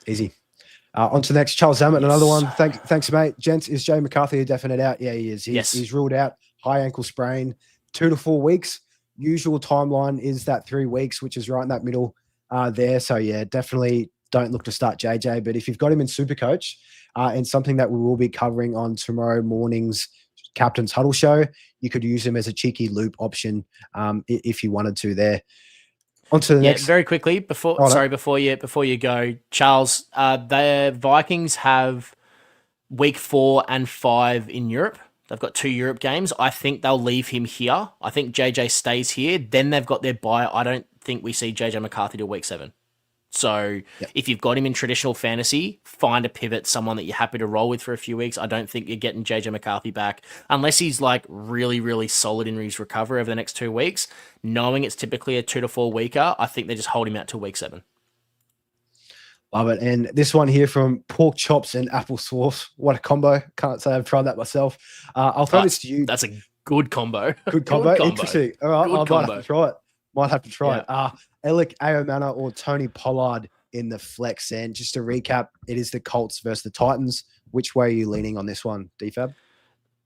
Easy. On to the next, Charles Zammett, another one. Thanks, mate. Gents, is Jay McCarthy a definite out? Yeah, he is. He's ruled out. High ankle sprain, 2 to 4 weeks. Usual timeline is that 3 weeks, which is right in that middle there. So, yeah, definitely don't look to start JJ. But if you've got him in SuperCoach, and something that we will be covering on tomorrow morning's Captain's Huddle show, you could use him as a cheeky loop option if you wanted to there. On to the next. Very quickly, before you go, Charles, the Vikings have week 4 and 5 in Europe. They've got 2 Europe games. I think they'll leave him here. I think JJ stays here. Then they've got their bye. I don't think we see JJ McCarthy till week 7. So if you've got him in traditional fantasy, find a pivot, someone that you're happy to roll with for a few weeks. I don't think you're getting JJ McCarthy back unless he's like really, really solid in his recovery over the next 2 weeks. Knowing it's typically a 2 to 4 weeker, I think they just hold him out till week 7. Love it. And this one here from pork chops and apple sauce. What a combo. Can't say I've tried that myself. I'll throw this to you. That's a good combo. Good combo. Interesting. All right. I might have to try it. Alec Ayomana or Tony Pollard in the flex. And just to recap, it is the Colts versus the Titans. Which way are you leaning on this one, DFAB?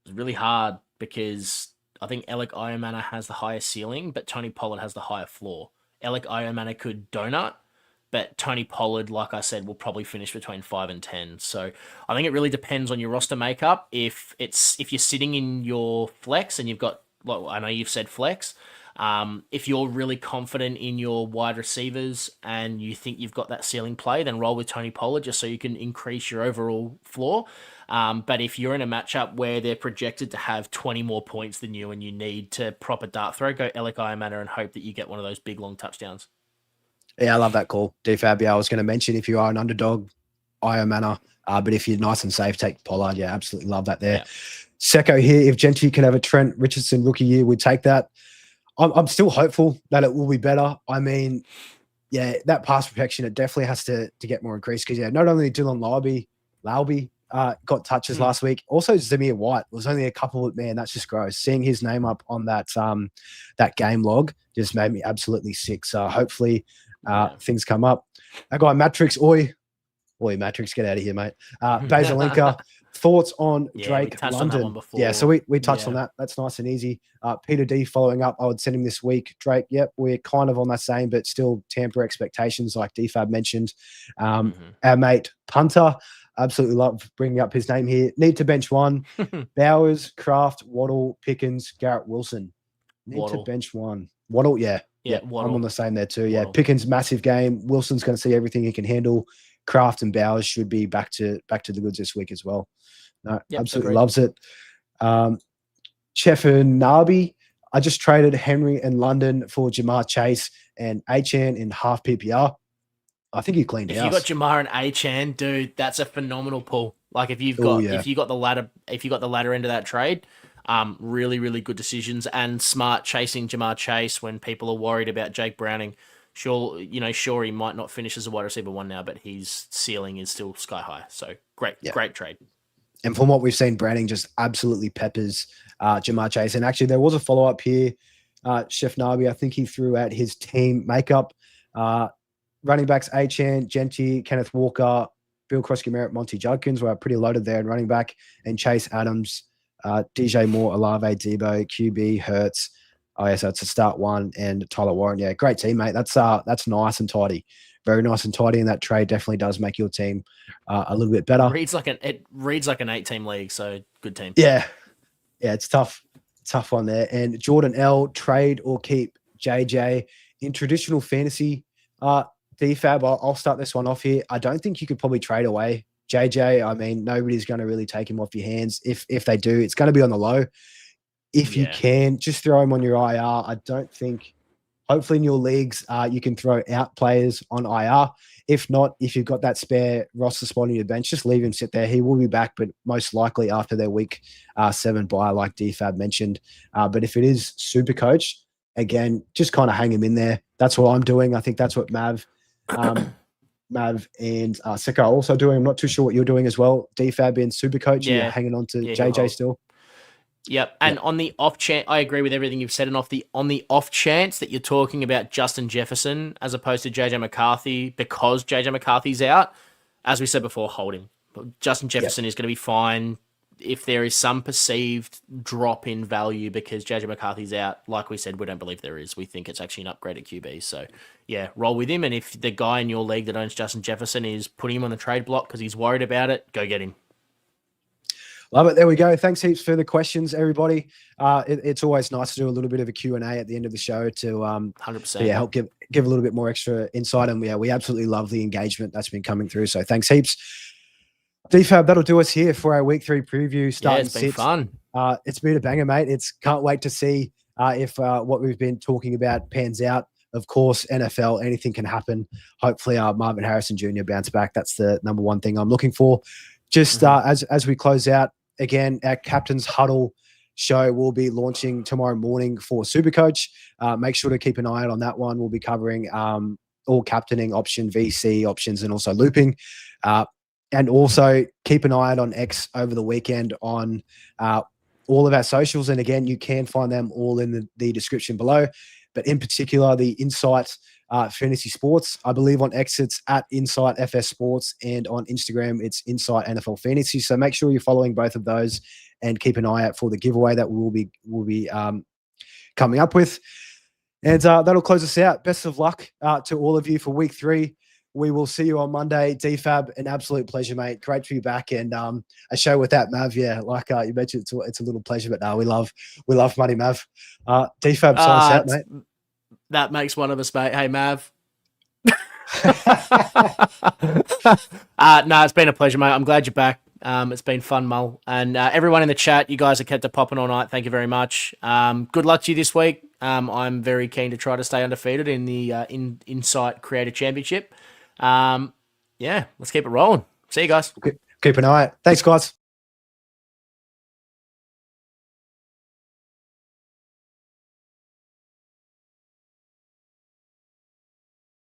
It's really hard because I think Alec Ayomana has the higher ceiling, but Tony Pollard has the higher floor. Alec Ayomana could donut, but Tony Pollard, like I said, will probably finish between 5 and 10. So I think it really depends on your roster makeup. If you're sitting in your flex and you've got, well, I know you've said flex, if you're really confident in your wide receivers and you think you've got that ceiling play, then roll with Tony Pollard just so you can increase your overall floor. But if you're in a matchup where they're projected to have 20 more points than you and you need to prop a dart throw, go Alec Ayomana and hope that you get one of those big long touchdowns. Yeah, I love that call, DFAB. Yeah, I was going to mention if you are an underdog, Ayomana, but if you're nice and safe, take Pollard. Yeah, absolutely love that there. Yeah. Secko here, if Genty can have a Trent Richardson rookie year, we'd take that. I'm still hopeful that it will be better. I mean, yeah, that pass protection, it definitely has to get more increased because, yeah, not only Dylan Laube got touches last week, also Zamir White was only a couple of, man, that's just gross. Seeing his name up on that game log just made me absolutely sick. So hopefully things come up. That guy, Matrix, Oi, Matrix, get out of here, mate. Basalenka, thoughts on Drake London? On yeah, so we touched on that. That's nice and easy. Peter D following up. I would send him this week. Drake, yep, we're kind of on that same, but still tamper expectations like DFAB mentioned. Our mate Punter, absolutely love bringing up his name here. Need to bench one. Bowers, Kraft, Waddle, Pickens, Garrett Wilson. Need to bench one. Waddle, yeah. Yeah, I'm on the same there too. Yeah, Pickens, massive game. Wilson's going to see everything he can handle. Kraft and Bowers should be back to the goods this week as well. No, Yep, absolutely agreed. loves it. Chef Nabi, I just traded Henry and London for Jamar Chase and Achan in half PPR. I think he cleaned If house. you got Jamar and Achan, dude, that's a phenomenal pull. Like if you got the latter end of that trade, really, really good decisions and smart chasing Jamar Chase when people are worried about Jake Browning. Sure, he might not finish as a wide receiver 1 now, but his ceiling is still sky high. So great trade. And from what we've seen, Browning just absolutely peppers Jamar Chase. And actually, there was a follow-up here. Chef Nabi, I think he threw out his team makeup. Running backs, Achan, Genty, Kenneth Walker, Bill Krosky-Merritt, Monty Judkins were pretty loaded there in running back. And Chase Adams, DJ Moore, Olave, Debo, QB, Hurts. Oh, yeah, so it's a start 1 and Tyler Warren. Yeah, great team, mate. That's nice and tidy. Very nice and tidy, and that trade definitely does make your team a little bit better. It reads like an 8-team league, so good team. Yeah, it's tough one there. And Jordan L, trade or keep JJ in traditional fantasy. DFAB, I'll start this one off here. I don't think you could probably trade away JJ. I mean, nobody's going to really take him off your hands. If they do, it's going to be on the low. If you can, just throw him on your IR. I don't think. Hopefully in your leagues, you can throw out players on IR. If not, if you've got that spare roster spot on your bench, just leave him sit there. He will be back, but most likely after their week 7 bye, like DFAB mentioned. But if it is SuperCoach, again, just kind of hang him in there. That's what I'm doing. I think that's what Mav and Secko are also doing. I'm not too sure what you're doing as well. DFAB and SuperCoach, you're hanging on to JJ still. Yep. And on the off chance, I agree with everything you've said. And on the off chance that you're talking about Justin Jefferson as opposed to JJ McCarthy because JJ McCarthy's out, as we said before, hold him. Justin Jefferson is going to be fine. If there is some perceived drop in value because JJ McCarthy's out, like we said, we don't believe there is. We think it's actually an upgrade at QB. So, yeah, roll with him. And if the guy in your league that owns Justin Jefferson is putting him on the trade block because he's worried about it, go get him. Love it. There we go. Thanks heaps for the questions, everybody. It's always nice to do a little bit of a Q&A at the end of the show to 100%. Help give a little bit more extra insight. And we absolutely love the engagement that's been coming through. So thanks heaps. DFAB, that'll do us here for our week 3 preview. It's been fun. It's been a banger, mate. Can't wait to see if what we've been talking about pans out. Of course, NFL, anything can happen. Hopefully, Marvin Harrison Jr. bounce back. That's the number one thing I'm looking for. Just as we close out, again, our Captain's Huddle show will be launching tomorrow morning for SuperCoach. Make sure to keep an eye out on that one. We'll be covering all captaining option, VC options, and also looping. And also keep an eye out on X over the weekend on all of our socials. And again, you can find them all in the description below. But in particular, the Insight Fantasy Sports. I believe on X it's at Insight FS Sports, and on Instagram it's Insight NFL Fantasy. So make sure you're following both of those and keep an eye out for the giveaway that we'll be coming up with. And that'll close us out. Best of luck to all of you for week 3. We will see you on Monday. DFAB, an absolute pleasure, mate. Great to be back. And a show with that, Mav. Yeah, like you mentioned, it's a little pleasure, but no, we love money, Mav. DFAB, sign us out, mate. That makes one of us, mate. Hey, Mav. No, it's been a pleasure, mate. I'm glad you're back. It's been fun, Mull. And everyone in the chat, you guys have kept it popping all night. Thank you very much. Good luck to you this week. I'm very keen to try to stay undefeated in the Insight Creator Championship. Yeah, let's keep it rolling. See you guys. Keep an eye out. Thanks, guys.